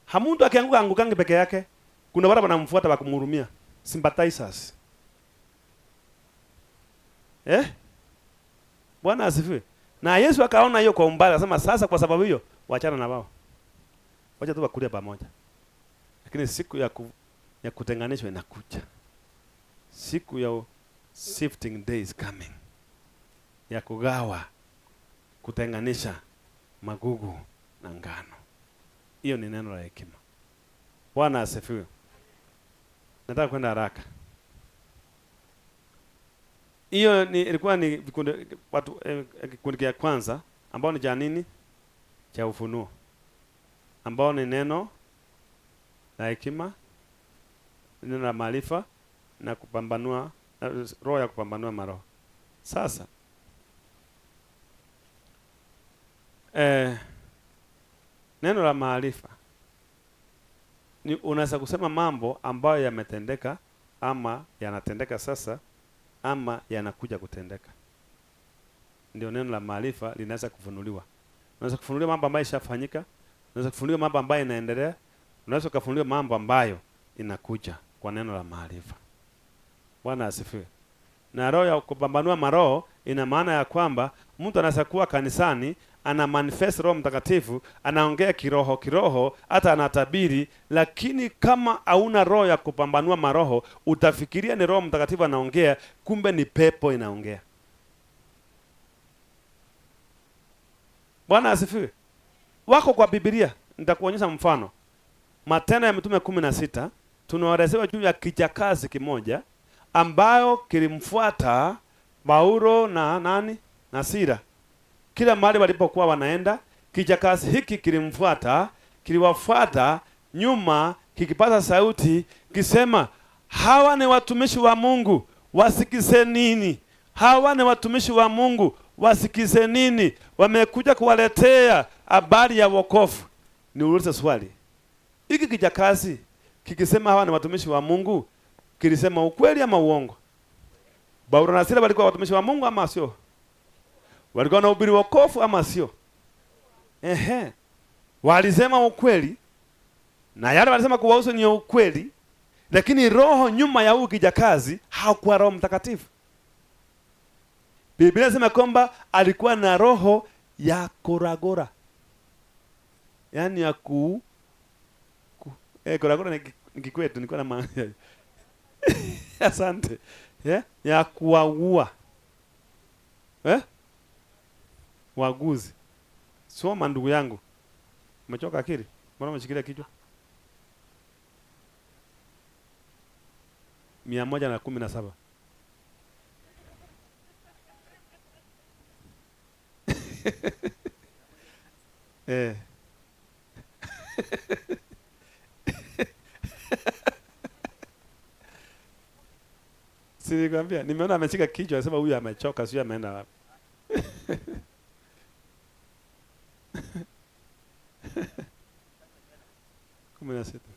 [SPEAKER 1] Hamuntu akianguka angukange peke yake. Kuna wale wanamfuata wakumhurumia. Sympathizers. Bwana asifiwe. Na Yesu akaona hiyo kwa umbali, akasema sasa kwa sababu hiyo waachana na wao. Wacha tu wakulie pamoja. Lakini siku ya kutenganishwa inakuja. shifting day is coming, ya kugawa, kutenganisha magugu na ngano. Hiyo ni neno la hekima. Bwana asifiwe. Nataka kwenda haraka. Hiyo ilikuwa ni kikundi cha kwanza ambao ni cha nini? Cha ufunuo, ambao ni neno la hekima, neno la maarifa na kupambanua, roho ya kupambanua maroho. Sasa neno la maarifa ni unaweza kusema mambo ambayo yametendeka ama yanatendeka sasa ama yanakuja kutendeka. Ndio neno la maarifa linaweza kufunuliwa. Unaweza kufunuliwa mambo ambayo yashafanyika, unaweza kufunuliwa mambo ambayo yanaendelea, unaweza kufunuliwa mambo ambayo inakuja kwa neno la maarifa. Bwana asifiwe. Na roho ya kupambanua maroho ina maana ya kwamba mtu anaweza kuwa kanisani ana manifest Roho Mtakatifu, anaongea kiroho, hata anatabiri, lakini kama hauna roho ya kupambanua maroho, utafikiria ni Roho Mtakatifu anaongea, kumbe ni pepo inaongea. Bwana asifiwe. Wako kwa Biblia, nitakuonyesha mfano. Matendo ya Mitume 16 tunaoelezewa juu ya kijakazi kimoja ambayo kilimfuata Paulo na nani? Na Sila. Kila mahali walipokuwa wanaenda, kijakazi hiki kilimfuata, kiliwafuata nyuma, kikipata sauti kisema, hawa ni watumishi wa Mungu, wasikize nini? Hawa ni watumishi wa Mungu, wasikize nini? Wamekuja kuwaletea habari ya wokovu. Niulize swali. Hiki kijakazi kikisema hawa ni watumishi wa Mungu, kilisema ukweli ama uongo? Paulo na Sila walikuwa watumishi wa Mungu ama sio? Walikuwa na ubiri wokovu ama sio? Walisema ukweli, na yale walisema kuwahusu ni ukweli, lakini roho nyuma ya huyu kijakazi hakuwa Roho Mtakatifu. Biblia inasema kwamba alikuwa na roho ya koragora. Yaani ya koragora ni kikwetu, nilikuwa na maana. Asante. Ya kuwaua. Waguzi. Soma ndugu yangu. Umechoka akili? Mbona umeshikilia kichwa? 117. Sinikwambia, nimeona ameshika kichwa, anasema huyu amechoka, sio ameenda wapi.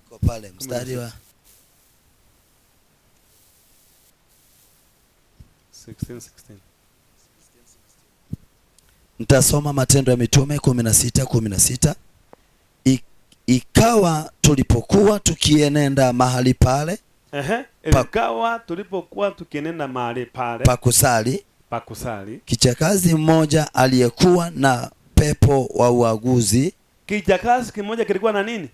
[SPEAKER 2] Kwa pale mstari wa
[SPEAKER 1] 16.
[SPEAKER 2] Nitasoma Matendo ya Mitume 16:16. Ikawa tulipokuwa tukienenda mahali pale,
[SPEAKER 1] ikawa tulipokuwa tukienenda mahali pale pakusali,
[SPEAKER 2] kijakazi mmoja aliyekuwa na pepo wa uaguzi.
[SPEAKER 1] Kijakazi kimoja kilikuwa na nini?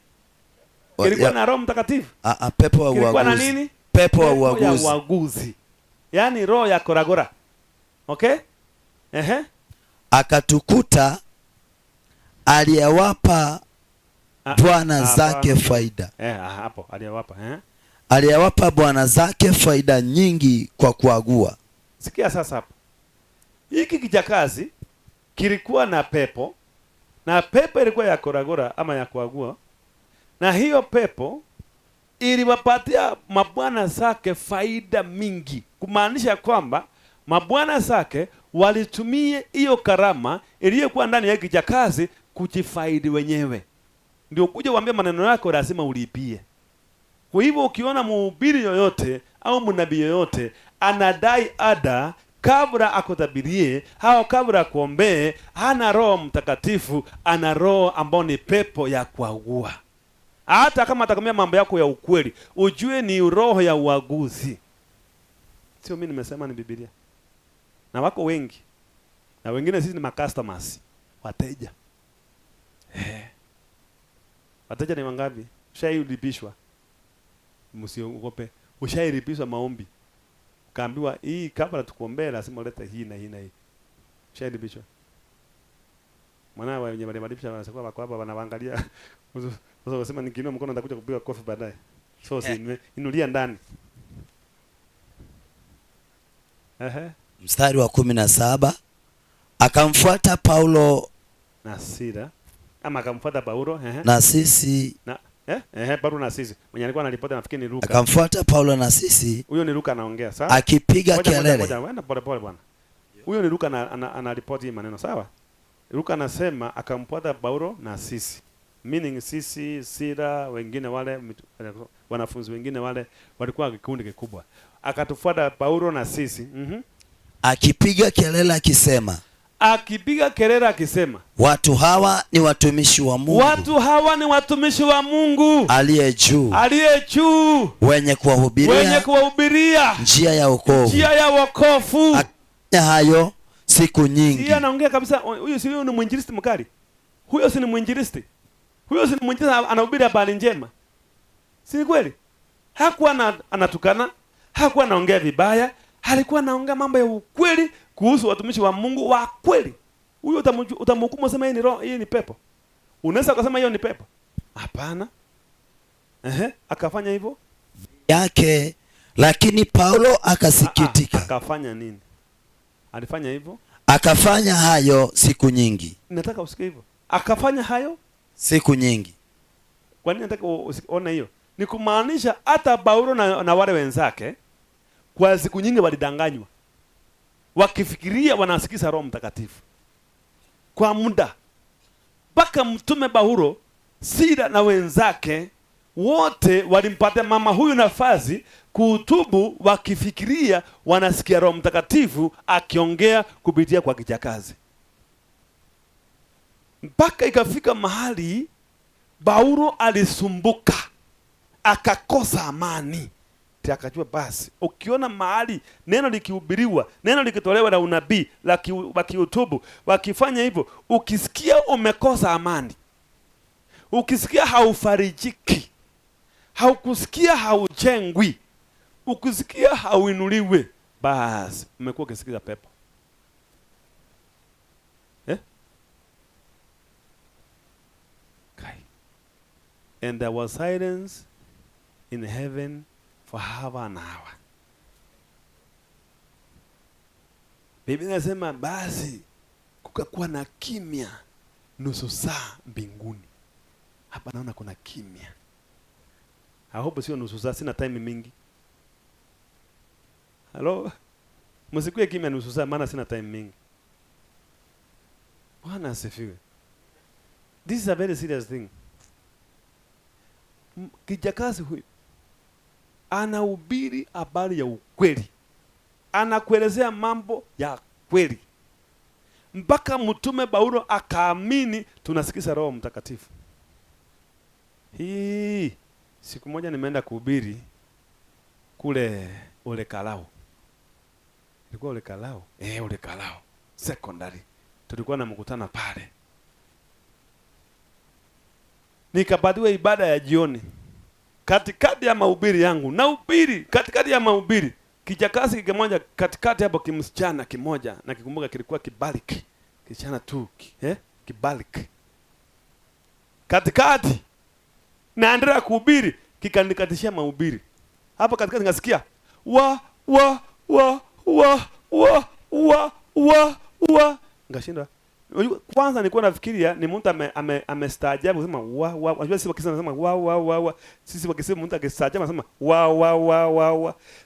[SPEAKER 1] Kilikuwa na Roho Mtakatifu.
[SPEAKER 2] Pepo wa uaguzi.
[SPEAKER 1] Kilikuwa na nini?
[SPEAKER 2] Pepo wa uaguzi.
[SPEAKER 1] Ya uaguzi. Yaani roho ya koragora. Okay?
[SPEAKER 2] Akatukuta aliyewapa bwana zake faida.
[SPEAKER 1] Hapo aliyewapa,
[SPEAKER 2] Aliyewapa bwana zake faida nyingi kwa kuagua.
[SPEAKER 1] Sikia sasa hapo. Hiki kijakazi kilikuwa na pepo, na pepo ilikuwa ya koragora ama ya kuagua, na hiyo pepo iliwapatia mabwana zake faida mingi, kumaanisha kwamba mabwana zake walitumie hiyo karama iliyokuwa ndani ya kijakazi kujifaidi wenyewe. Ndio kuja kuambia maneno yako lazima ulipie. Kwa hivyo ukiona mhubiri yoyote au mnabii yoyote anadai ada kabla akutabirie au kabla kuombee, hana Roho Mtakatifu, ana roho ambao ni pepo ya kuagua. Hata kama atakwambia mambo yako ya ukweli, ujue ni roho ya uaguzi. Sio mimi nimesema, ni Biblia. Na wako wengi. Na wengine sisi ni customers, wateja. Wateja ni wangapi? Ushailipishwa. Msiogope. Ushailipishwa maombi. Akaambiwa hii kabla tukuombee lazima ulete hii na hii na hii. Shahidi bicho. Mwana wenye madibisha wanasema kwa hapa wanaangalia. Sasa wasema nikiinua mkono nitakuja kupiga kofi baadaye. So inulia ndani.
[SPEAKER 2] Mstari wa 17, akamfuata Paulo
[SPEAKER 1] na Sila, ama akamfuata Paulo
[SPEAKER 2] na sisi
[SPEAKER 1] na Paulo na sisi. Mwenye alikuwa analipota nafikiri ni Luka.
[SPEAKER 2] Akamfuata Paulo na sisi.
[SPEAKER 1] Huyo ni Luka anaongea, sawa?
[SPEAKER 2] Akipiga kelele.
[SPEAKER 1] Ngoja pole pole bwana. Huyo ni Luka anaripoti maneno, sawa? Luka anasema akamfuata Paulo na sisi. Meaning sisi, Sila, wengine wale wanafunzi wengine wale walikuwa kikundi kikubwa. Akatufuata Paulo na sisi.
[SPEAKER 2] Akipiga kelele akisema, watu hawa ni watumishi wa Mungu.
[SPEAKER 1] Watu hawa ni watumishi wa Mungu
[SPEAKER 2] aliye juu, wenye kuwahubiria njia ya wokovu. Hayo siku nyingi.
[SPEAKER 1] Yeye anaongea kabisa, huyo ni mwinjilisti mkali. Huyo si ni mwinjilisti. Anahubiri habari njema. Si kweli? Hakuwa anatukana, hakuwa anaongea vibaya, alikuwa anaongea mambo ya ukweli kuhusu watumishi wa Mungu wa kweli. Huyo utamhukumu sema hii ni pepo. Unaweza kusema hiyo ni pepo? Hapana. Akafanya hivyo
[SPEAKER 2] yake, lakini Paulo akasikitika.
[SPEAKER 1] Akafanya nini? Alifanya hivyo?
[SPEAKER 2] Akafanya hayo siku nyingi.
[SPEAKER 1] Nataka usikie hivyo. Akafanya hayo
[SPEAKER 2] siku nyingi.
[SPEAKER 1] Kwa nini nataka uone hiyo? Ni kumaanisha hata Paulo na wale wenzake kwa siku nyingi walidanganywa. Wakifikiria wanasikiza Roho Mtakatifu. Kwa muda. Mpaka mtume Paulo, Sila na wenzake wote walimpatia mama huyu nafasi kuhutubu wakifikiria wanasikia Roho Mtakatifu akiongea kupitia kwa kijakazi. Mpaka ikafika mahali Paulo alisumbuka, akakosa amani. Akajua basi, ukiona mahali neno likihubiriwa, neno likitolewa na unabii, wakihutubu, wakifanya hivyo, ukisikia umekosa amani, ukisikia haufarijiki, haukusikia haujengwi, ukisikia hauinuliwe, basi umekuwa ukisikiza pepo. And there was silence in heaven for half an hour. Biblia inasema basi kukakuwa na kimya nusu saa mbinguni. Hapa naona kuna kimya. I hope sio nusu saa, sina time mingi. Hello? Msikue kimya nusu saa maana sina time mingi. Bwana asifiwe. This is a very serious thing. Kijakazi huyu anahubiri habari ya ukweli, anakuelezea mambo ya kweli, mpaka mtume Paulo akaamini tunasikiza Roho Mtakatifu. Hii siku moja nimeenda kuhubiri kule Olekalao. Ilikuwa Olekalao? Olekalao secondary. Tulikuwa na mkutano pale. Nikapatiwa ibada ya jioni. Katikati ya mahubiri yangu, katikati ya mahubiri, kijakazi kimoja katikati hapo, kimsichana kimoja, na kikumbuka kilikuwa kibaliki. Kichana tu, kibaliki. Katikati naendelea kuhubiri, kikanikatishia mahubiri. Hapo katikati ngasikia ngashinda. Kwanza nilikuwa nafikiria ni mtu amestaajabu kusema unajua sisi wakisema nasema sisi wakisema mtu akistaajabu anasema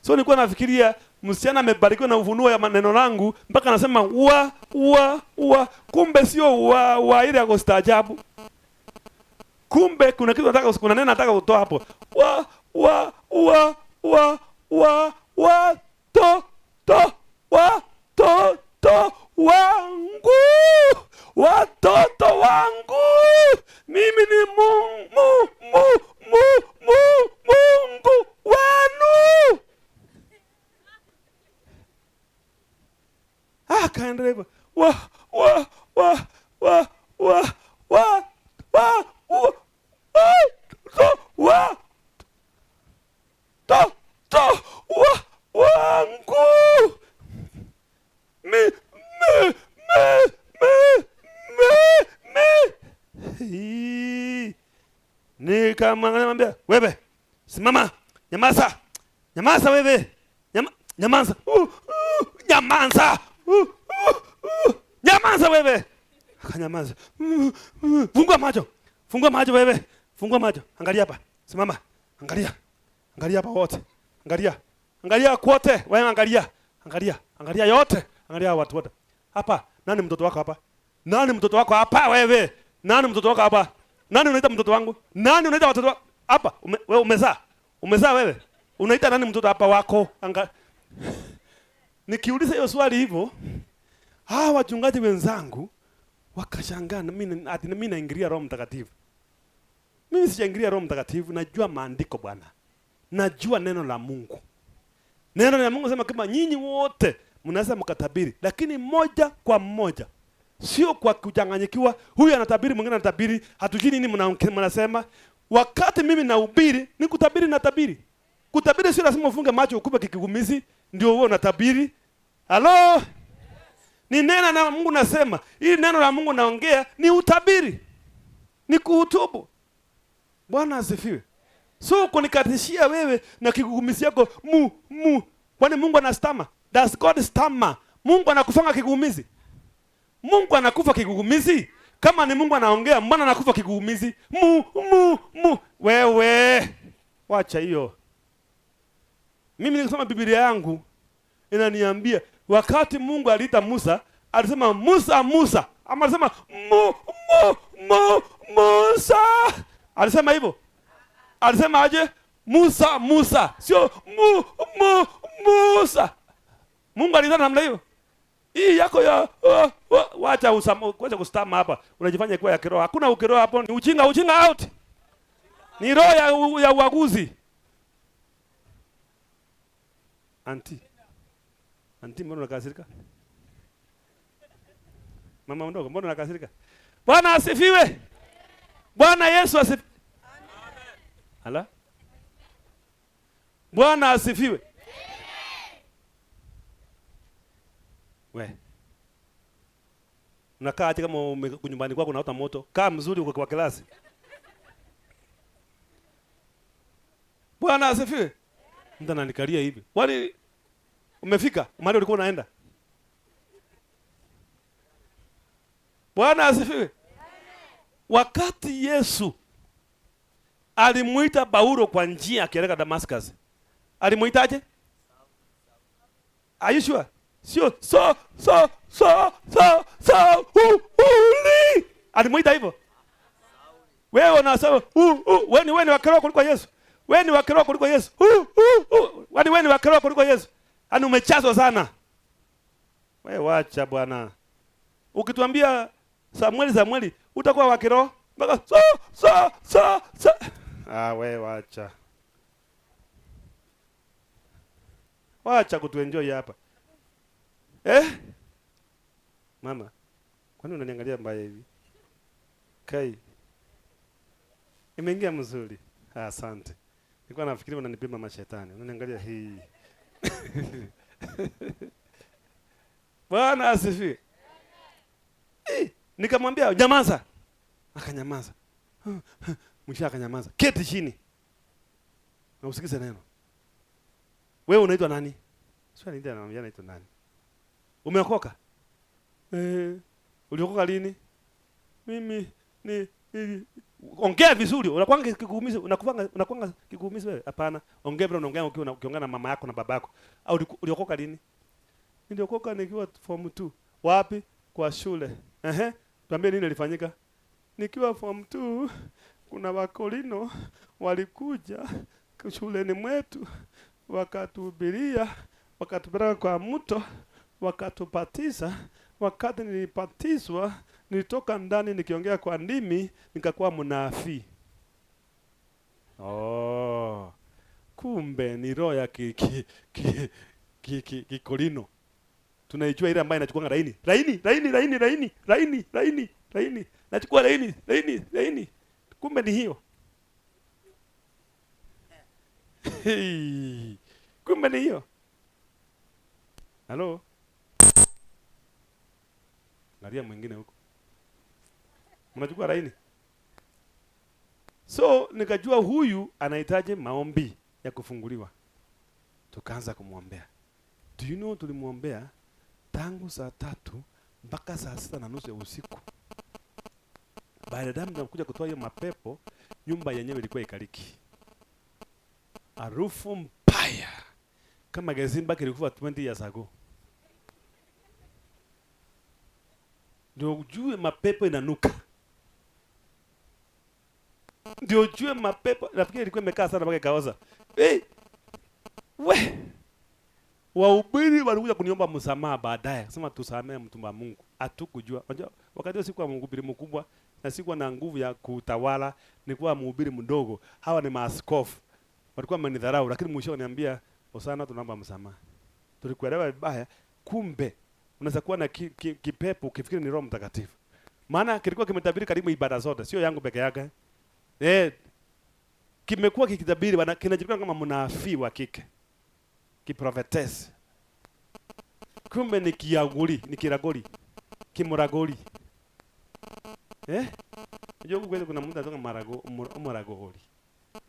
[SPEAKER 1] so nilikuwa nafikiria msichana amebarikiwa na ufunuo ya maneno langu mpaka anasema kumbe sio ile ya kustaajabu. Kumbe kuna kitu nataka, kuna neno nataka kutoa hapo. Watoto wangu, mimi ni Mungu wenu. Kaendelea hivyo. wangu Nikamwambia, wewe simama, nyamaza, nyamaza wewe, nyamaza, nyamaza, nyamaza wewe. Akanyamaza. Fungua macho, fungua macho wewe, fungua macho, angalia hapa, simama, angalia, angalia hapa wote, angalia, angalia kwote, wewe angalia, angalia, angalia yote, angalia watu wote hapa. Nani mtoto wako hapa? Nani mtoto wako hapa wewe? Nani mtoto wako hapa? Nani unaita mtoto wangu? Nani unaita watoto wako hapa? Wewe umezaa? Umezaa wewe? Unaita nani mtoto hapa wako? Nikiuliza hiyo swali hivyo, hawa wachungaji wenzangu wakashangaa, na mimi naingilia Roho Mtakatifu. Mimi sijaingilia Roho Mtakatifu, najua maandiko bwana. Najua neno la Mungu. Neno la Mungu sema kama nyinyi wote mnaweza mkatabiri, lakini moja kwa moja. Sio kwa kuchanganyikiwa, huyu anatabiri mwingine anatabiri, hatujui nini mnasema. Wakati mimi nahubiri, ni kutabiri na tabiri. Kutabiri sio lazima ufunge macho ukupe kigumizi ndio wewe unatabiri. Halo? Ni neno la Mungu nasema. Hili neno la Mungu naongea ni utabiri. Ni kuhutubu. Bwana asifiwe. So kunikatishia wewe na kigumizi yako kwani Mungu anastama? Does God stammer? Mungu anakufanga kigumizi? Mungu anakufa kigugumizi? Kama ni Mungu anaongea, mbona anakufa kigugumizi? Wewe wacha hiyo. Mimi nikisoma Biblia yangu inaniambia wakati Mungu aliita Musa, alisema Musa Musa, ama alisema Musa. Alisema hivyo? Alisema aje? Musa Musa, sio Musa. Mungu aliita namna hiyo. Hii yako ya wacha kuacha kustama hapa. Unajifanya kwa ya kiroho. Hakuna ukiroho hapo, ni ujinga out. Ni roho ya uaguzi. Anti, mbona unakasirika? Mama mdogo, mbona unakasirika? Bwana asifiwe. Bwana Yesu asifiwe. Amen. Hala? Bwana asifiwe. We. Unakaa aje kama nyumbani kwako unaota moto? Kaa mzuri uko kwa klasi. Bwana asifiwe. Mtu ananikalia hivi. Wali umefika? Mahali ulikuwa unaenda? Bwana asifiwe. Wakati Yesu alimuita Paulo kwa njia akielekea Damascus. Alimuitaje? Are you sure? Sio alimuita hivyo. Wewe unasema wewe ni wa kiroho kuliko Yesu. Wewe ni wa kiroho kuliko Yesu. Wewe ni wa kiroho kuliko Yesu. Yaani umechazwa sana. Wewe wacha bwana. Ukituambia Samueli utakuwa wa kiroho mpaka wewe wacha. Wacha kutuenjoy hapa. Mama, kwani unaniangalia mbaya hivi? Kai. Imeingia mzuri. Asante. Nilikuwa nafikiri unanipima mashetani. Unaniangalia hii. Bwana asifiwe. Nikamwambia nyamaza. Akanyamaza. Mwisho akanyamaza. Keti chini. Na usikize neno. Wewe unaitwa nani? Swali ndio anamwambia naitwa nani? Umeokoka? Uliokoka lini? Mimi ni ongea vizuri. Unakwanga kigumizi, unakwanga kigumizi wewe? Hapana. Ongea vile unaongea ukiongea na mama yako na baba yako. Au uliokoka lini? Niliokoka nikiwa form 2. Wapi? Kwa shule. Tuambie nini ilifanyika? Nikiwa form 2 kuna Wakorino walikuja shuleni mwetu wakatuhubiria, wakatupeleka kwa mto, wakatupatiza. Wakati nilipatizwa, nilitoka ndani nikiongea kwa ndimi, nikakuwa mnafi. Kumbe ni roho ya Kikorino. Tunaijua ile ambayo inachukua laini. Nachukua laini. Kumbe ni hiyo. Kumbe ni hiyo. Halo? Angalia mwingine huko. Mnachukua laini? So nikajua huyu anahitaji maombi ya kufunguliwa. Tukaanza kumwombea. Do you know tulimwombea tangu saa 3 mpaka saa 6:30 ya usiku. Baada ya tunakuja kutoa hiyo mapepo, nyumba yenyewe ilikuwa ikaliki. Harufu mbaya kama gezimba kilikuwa 20 years ago. Ndio ujue mapepo inanuka. Ndio ujue mapepo, nafikiri ilikuwa imekaa sana mpaka ikaoza. We wahubiri walikuja kuniomba msamaha baadaye. Sema tusamee mtu wa Mungu. Hatukujua. Unajua wakati huo sikuwa mhubiri mkubwa na sikuwa na nguvu ya kutawala, nilikuwa mhubiri mdogo. Hawa ni maaskofu. Walikuwa wamenidharau lakini mwisho waniambia, "Osana tunaomba msamaha." Tulikuelewa vibaya, kumbe unaweza kuwa na kipepo ukifikiri ni Roho Mtakatifu. Maana kilikuwa kimetabiri karibu ibada zote, sio yangu peke yake. Kimekuwa kikitabiri kinajulikana kama mnabii wa kike. Kiprofetess. Kumbe ni kiaguri, ni kiragori. Kimuragori. Unajua kweli kuna mtu anatoka maragori.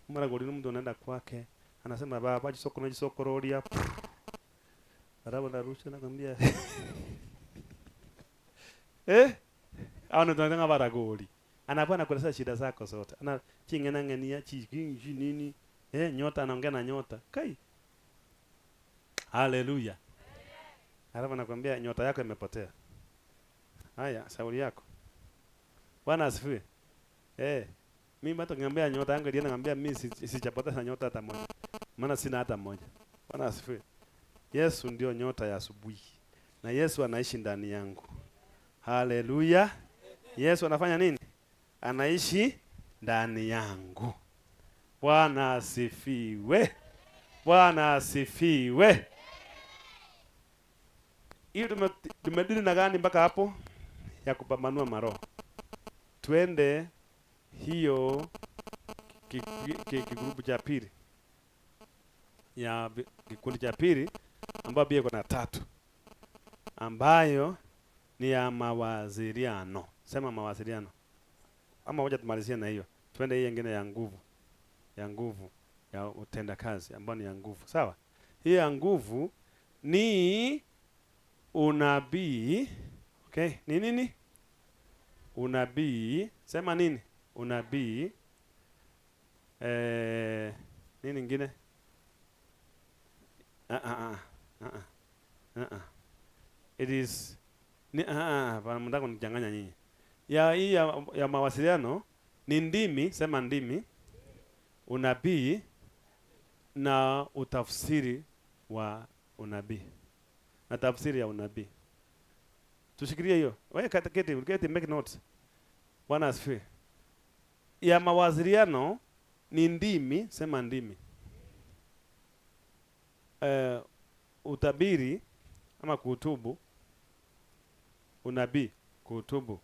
[SPEAKER 1] Maragori ni mtu anaenda kwake, anasema baba jisokororia. Arabo na rusha nakwambia. Au ndo tunataka maragori. Anakuwa anakueleza shida zako zote. Ana chingena chikinji nini? Nyota anaongea na nyota. Kai. Haleluya. Alafu nakwambia nyota yako imepotea. Haya, shauri yako. Bwana asifiwe. Mimi hata ngambia nyota yangu ndiye ngambia mimi sijapoteza nyota hata moja. Maana sina hata moja. Bwana asifiwe. Yesu ndio nyota ya asubuhi. Na Yesu anaishi ndani yangu. Haleluya. Yesu anafanya nini? Anaishi ndani yangu. Bwana asifiwe. Bwana asifiwe. Hiyo tumedili na gani mpaka hapo? Ya kupambanua maroho. Twende hiyo kigrupu cha pili. Ya kikundi cha pili ambayo pia kuna 3. Ambayo ni ya mawasiliano. Sema mawasiliano. Ama hoja tumalizie na hiyo. Twende hii nyingine ya nguvu. Ya nguvu ya utenda kazi ambayo ni ya nguvu. Sawa? Hii ya nguvu ni unabii. Okay, ni nini? Unabii. Sema nini? Unabii. Nini nyingine? It is bana mndako nichanganya nyinyi. Hii ya mawasiliano ni ndimi, sema ndimi. Unabii na utafsiri wa unabii. Na tafsiri ya unabii. Tushikilie hiyo. Wewe keti make notes. Bwana asifiwe. Ya mawasiliano ni ndimi, sema ndimi. Utabiri ama kuhutubu. Unabii, kuhutubu.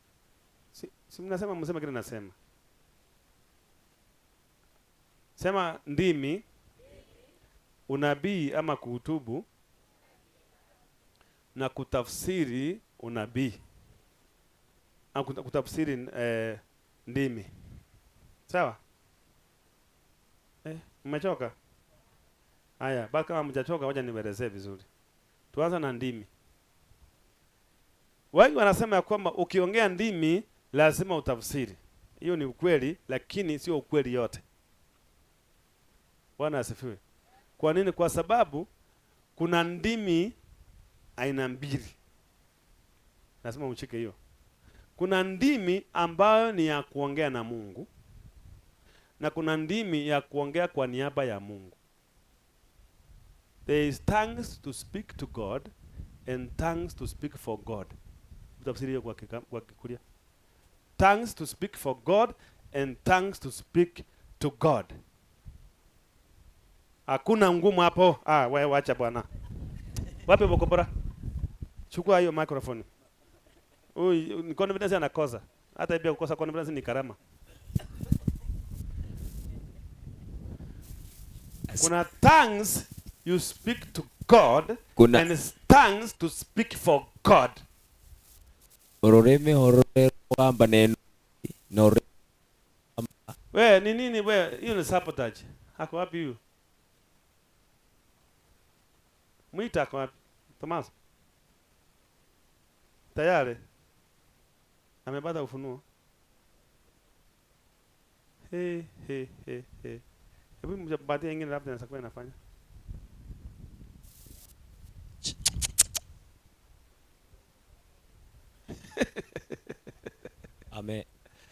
[SPEAKER 1] Si mnasema msema kile nasema. Sema ndimi, unabii ama kuhutubu na kutafsiri unabii. Kutafsiri ndimi. Sawa? Mmechoka? Haya, basi kama mjachoka wacha nielezee vizuri. Tuanza na ndimi. Wengi wanasema ya kwamba ukiongea ndimi lazima utafsiri. Hiyo ni ukweli, lakini sio ukweli yote. Bwana asifiwe. Kwa nini? Kwa sababu kuna ndimi aina mbili. Lazima uchike hiyo. Kuna ndimi ambayo ni ya kuongea na Mungu na kuna ndimi ya kuongea kwa niaba ya Mungu. There is tongues to speak to God and tongues to speak for God. Tafsiri hiyo kwa Kikuria. Tongues to speak for God and tongues to speak to God. Hakuna ngumu hapo. Wewe wacha bwana. Wapi Bokobora? Chukua hiyo microphone. Ni confidence anakosa. Hata hivi kukosa confidence ni karama. Kuna tongues you speak to God and tongues to speak for God.
[SPEAKER 2] Ororeme horore kwamba neno
[SPEAKER 1] We ni nini we? Hiyo ni sabotage. Ako wapi huyo? Mwita ako wapi? Thomas. Tayari amepata ufunuo. He. Hebu mjapatie ingine labda inaweza kuwa inafanya.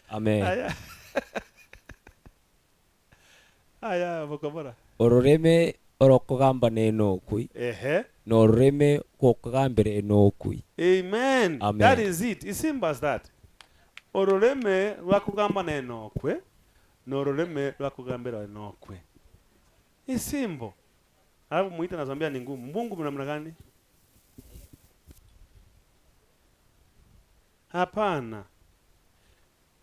[SPEAKER 3] Amen.
[SPEAKER 1] Aya, vokobora.
[SPEAKER 3] Orurimi orokugamba nenokui. No rurimi gukugambira enokui.
[SPEAKER 1] Amen.
[SPEAKER 3] Amen.
[SPEAKER 1] That is it. It's simple as that. Orurimi rwakugamba nenokwe. No rurimi rwakugambira enokwe. It's simple. Alafu muita anazambia ni ngumu. Mungu namna gani? Hapana.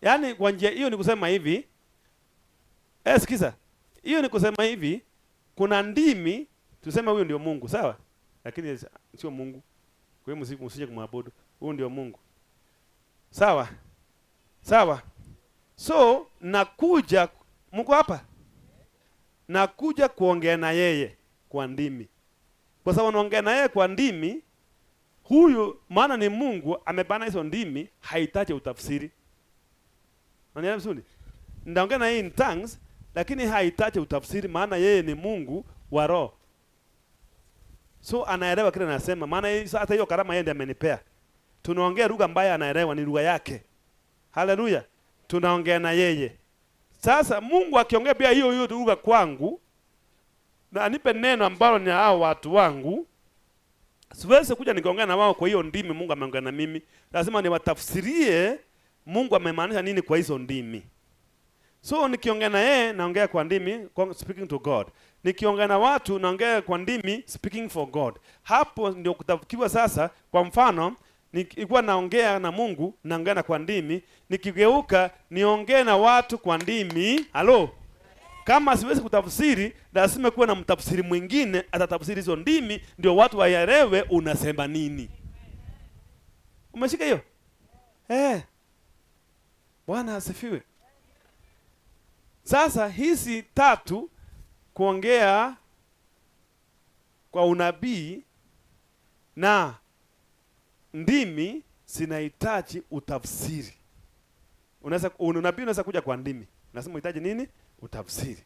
[SPEAKER 1] Yaani kwa njia hiyo ni kusema hivi. Sikiza. Hiyo ni kusema hivi, kuna ndimi tuseme huyo ndio Mungu, sawa? Lakini sio Mungu. Kwa hiyo msije kumwabudu. Huyo ndio Mungu. Sawa? Sawa. So nakuja, mko hapa? Nakuja kuongea na yeye kwa ndimi. Kwa sababu naongea na yeye kwa ndimi, huyu maana ni Mungu amebana hizo ndimi, haitaje utafsiri. Unanielewa vizuri? Ndaongea na yeye in tongues, lakini haitaje utafsiri maana yeye ni Mungu wa roho. So anaelewa kile anasema, maana hata hiyo karama yeye ndiye amenipea. Tunaongea lugha ambayo anaelewa, ni lugha yake. Haleluya. Tunaongea na yeye. Sasa Mungu akiongea pia hiyo lugha kwangu, na anipe neno ambalo ni hao watu wangu, siwezi kuja nikaongea na wao kwa hiyo ndimi Mungu ameongea na mimi. Lazima niwatafsirie Mungu amemaanisha nini kwa hizo ndimi. So nikiongea na yeye naongea kwa ndimi, speaking to God. Nikiongea na watu naongea kwa ndimi, speaking for God. Hapo ndio kutafikiwa sasa. Kwa mfano, nikiwa naongea na Mungu naongea na kwa ndimi, nikigeuka niongee na watu kwa ndimi. Halo? Kama siwezi kutafsiri, lazima kuwe na mtafsiri mwingine atatafsiri hizo ndimi ndio watu waelewe unasema nini. Umeshika hiyo? Bwana asifiwe. Sasa hizi tatu, kuongea kwa unabii na ndimi, zinahitaji utafsiri. Unabii unaweza kuja kwa ndimi, lazima uhitaji nini? Utafsiri.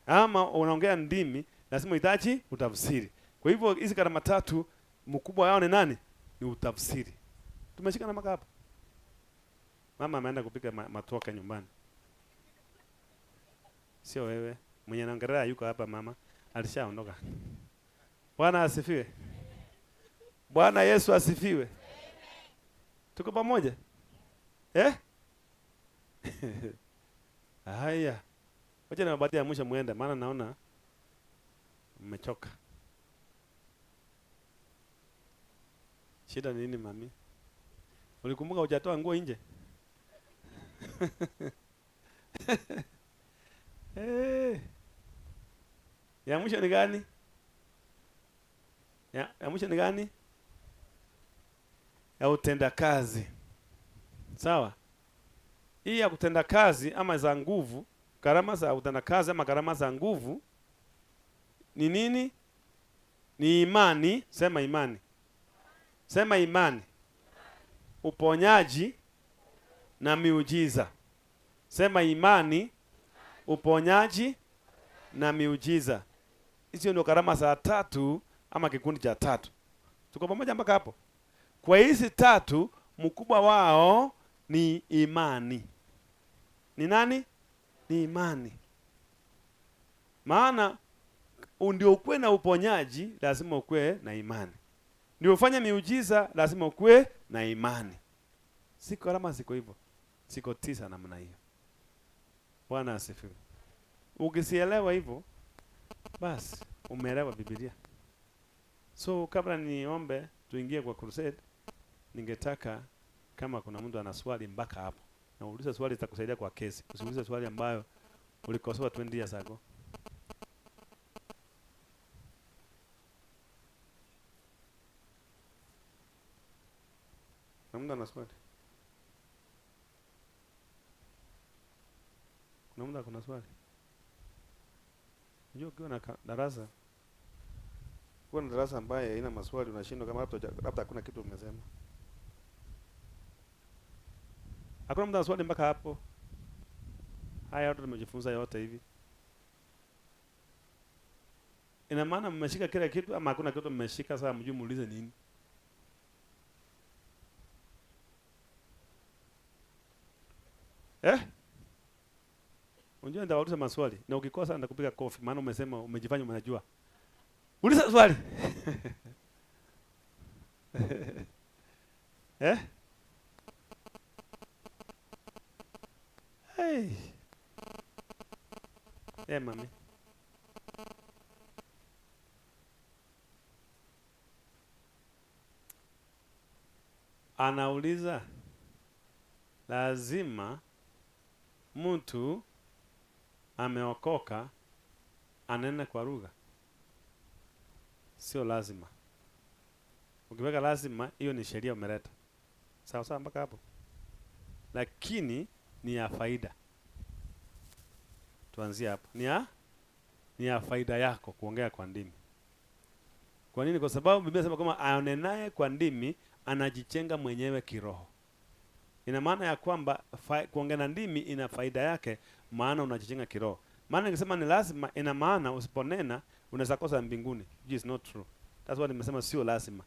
[SPEAKER 1] Ama unaongea ndimi, lazima uhitaji utafsiri. Kwa hivyo hizi karama tatu, mkubwa wao ni nani? Ni utafsiri. Tumeshika na maka hapa. Mama ameenda kupika matoka nyumbani. Sio wewe. Mwenye anaongelea yuko hapa mama. Alishaondoka. Bwana asifiwe. Bwana Yesu asifiwe. Tuko pamoja? Haya. Wacha niwapatie mwisho muende, maana naona mmechoka. Shida ni nini mami? Ulikumbuka hujatoa nguo nje? Ya mwisho ni gani? Ya mwisho ni gani? Ya utenda kazi. Sawa? Hii ya kutenda kazi ama za nguvu, karama za utenda kazi ama karama za nguvu ni nini? Ni imani, sema imani. Sema imani. Uponyaji na miujiza. Sema imani, uponyaji na miujiza. Hizo ndio karama za tatu ama kikundi cha tatu. Tuko pamoja mpaka hapo? Kwa hizi tatu, mkubwa wao ni imani. Ni nani? Ni imani. Maana ndio ukue na uponyaji, lazima ukue na imani. Ndio ufanye miujiza, lazima ukue na imani. Siko karama ziko hivyo. Siko 9 namna hiyo. Bwana asifiwe. Ukisielewa hivyo, basi umeelewa Biblia. So kabla niombe tuingie kwa crusade, ningetaka kama kuna mtu ana swali mpaka hapo, na uulize swali litakusaidia kwa kesi. Usiulize swali ambayo ulikosoa 20 years ago. Na mtu ana swali? Kuna mtu kuna swali? Unajua ukiwa na darasa, kwa na darasa ambaye haina maswali unashindwa kama labda hakuna kitu umesema. Hakuna mtu ana swali mpaka hapo. Haya yote tumejifunza yote hivi. Ina maana mmeshika kila kitu ama hakuna kitu mmeshika? Sasa mjue muulize nini? Unajua nitawauliza maswali na ukikosa nitakupiga kofi, maana umesema umejifanya unajua. Uliza swali. Hey. Mami. Anauliza lazima mtu ameokoka anene kwa lugha? Sio lazima. Ukiweka lazima, hiyo ni sheria umeleta. Sawa sawa mpaka hapo. Lakini ni ya faida. Tuanzie hapo. Ni ya faida yako kuongea kwa ndimi. Kwa nini? Kwa sababu Biblia inasema kama anenaye kwa ndimi anajichenga mwenyewe kiroho. Ina maana ya kwamba kuongea na ndimi ina faida yake, maana unajichenga kiroho. Maana nikisema ni lazima, ina maana usiponena unaweza kosa mbinguni. Which is not true. That's why nimesema sio lazima.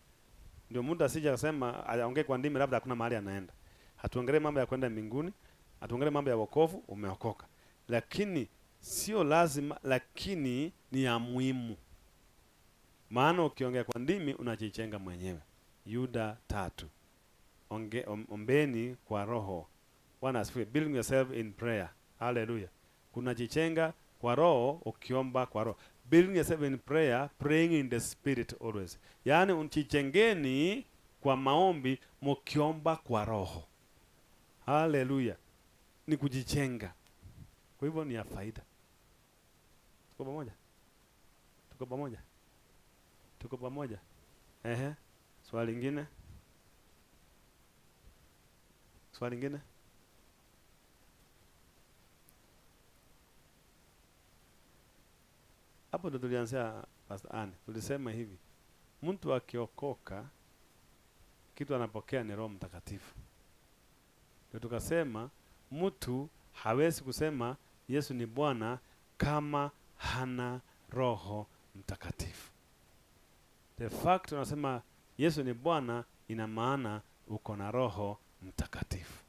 [SPEAKER 1] Ndio mtu asije akasema aongee kwa ndimi labda hakuna mahali anaenda. Hatuongelee mambo ya kwenda mbinguni, hatuongelee mambo ya wokovu, umeokoka. Lakini sio lazima, lakini ni ya muhimu. Maana ukiongea kwa ndimi unajichenga mwenyewe. Yuda 3. Ombeni kwa roho. Bwana asifiwe. Building yourself in prayer. Hallelujah. Kunajichenga kwa roho ukiomba kwa roho. Building yourself in prayer, praying in the spirit always. Yaani unchichengeni kwa maombi mkiomba kwa roho. Hallelujah. Ni kujichenga. Kwa hivyo ni ya faida. Tuko pamoja? Tuko pamoja? Tuko pamoja? Swali lingine? Swali lingine? Hapo ndo tulianzia Pastor Anne. Tulisema hivi. Mtu akiokoka kitu anapokea ni Roho Mtakatifu. Ndio tukasema mtu hawezi kusema Yesu ni Bwana kama hana Roho Mtakatifu. The fact unasema Yesu ni Bwana ina maana uko na Roho Mtakatifu.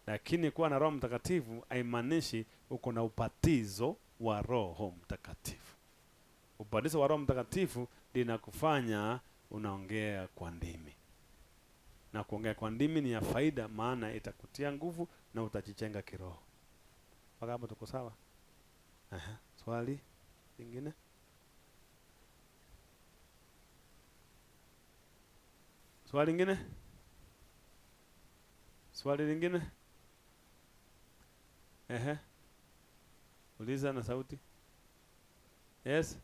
[SPEAKER 1] Lakini kuwa na Roho Mtakatifu haimaanishi uko na ubatizo wa Roho Mtakatifu. Ubatizo wa Roho Mtakatifu linakufanya unaongea kwa ndimi. Na kuongea kwa ndimi ni ya faida, maana itakutia nguvu na utajichenga kiroho. Mpaka hapo tuko sawa? Swali lingine? Swali lingine? Swali lingine? Uliza na sauti. Yes?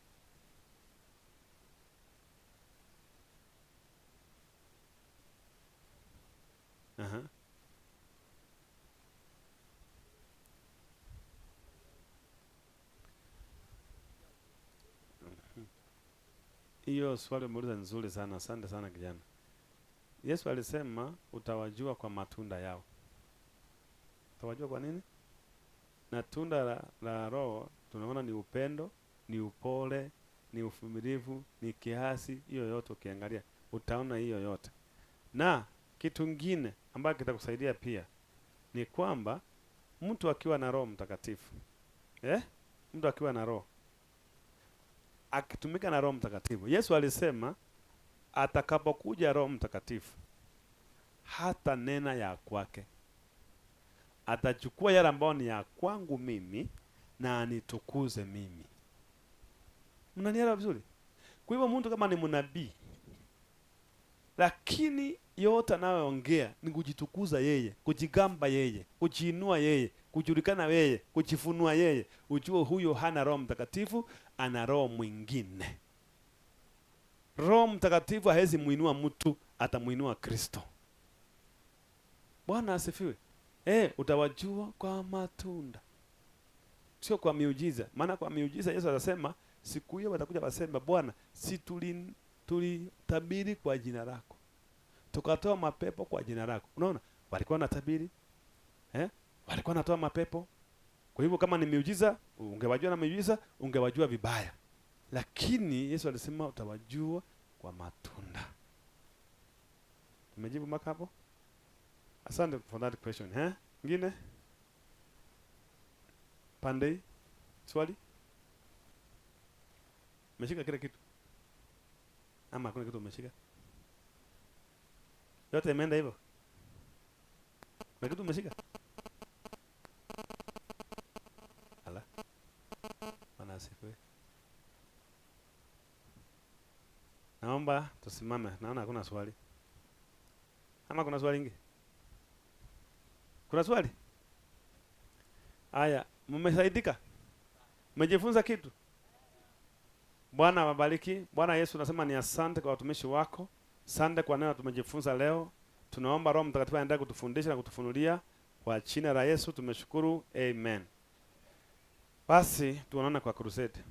[SPEAKER 1] Hiyo swali umeuliza nzuri sana. Asante sana kijana. Yesu alisema utawajua kwa matunda yao. Utawajua kwa nini? Na tunda la Roho tunaona ni upendo, ni upole, ni uvumilivu, ni kiasi. Hiyo yote ukiangalia utaona hiyo yote. Na kitu kingine ambacho kitakusaidia pia ni kwamba mtu akiwa na Roho Mtakatifu, mtu akiwa na Roho, akitumika na Roho Mtakatifu, Yesu alisema atakapokuja Roho Mtakatifu hata nena ya kwake, atachukua yale ambayo ni ya kwangu mimi na anitukuze mimi. Mnanielewa vizuri? Kwa hivyo mtu kama ni mnabii, lakini yote anayoongea ni kujitukuza yeye, kujigamba yeye, kujiinua yeye, kujulikana yeye, kujifunua yeye, ujue huyo hana Roho Mtakatifu, ana roho mwingine. Roho Mtakatifu hawezi muinua mtu, atamuinua Kristo. Bwana asifiwe. Utawajua kwa matunda, sio kwa miujiza. Maana kwa miujiza Yesu anasema siku hiyo watakuja wasema, Bwana, si tulitabiri kwa jina lako, tukatoa mapepo kwa jina lako. Unaona, walikuwa wanatabiri, walikuwa wanatoa mapepo. Kwa hivyo kama ni miujiza, ungewajua na miujiza, ungewajua vibaya. Lakini Yesu alisema utawajua kwa matunda. Tumejibu mpaka hapo? Asante for that question. Ngine? Pande? Swali? Umeshika kila kitu? Ama hakuna kitu umeshika? Yote imeenda hivyo? Kuna kitu umeshika? Ala. Bwana asifiwe. Naomba tusimame. Naona hakuna swali. Ama kuna swali ingi? Kuna swali? Aya, mmesaidika? Mmejifunza kitu? Bwana awabariki. Bwana Yesu, nasema ni asante kwa watumishi wako. Asante kwa neno tumejifunza leo. Tunaomba Roho Mtakatifu aendelee kutufundisha na kutufunulia kwa jina la Yesu tumeshukuru. Amen. Basi tuonane kwa crusade.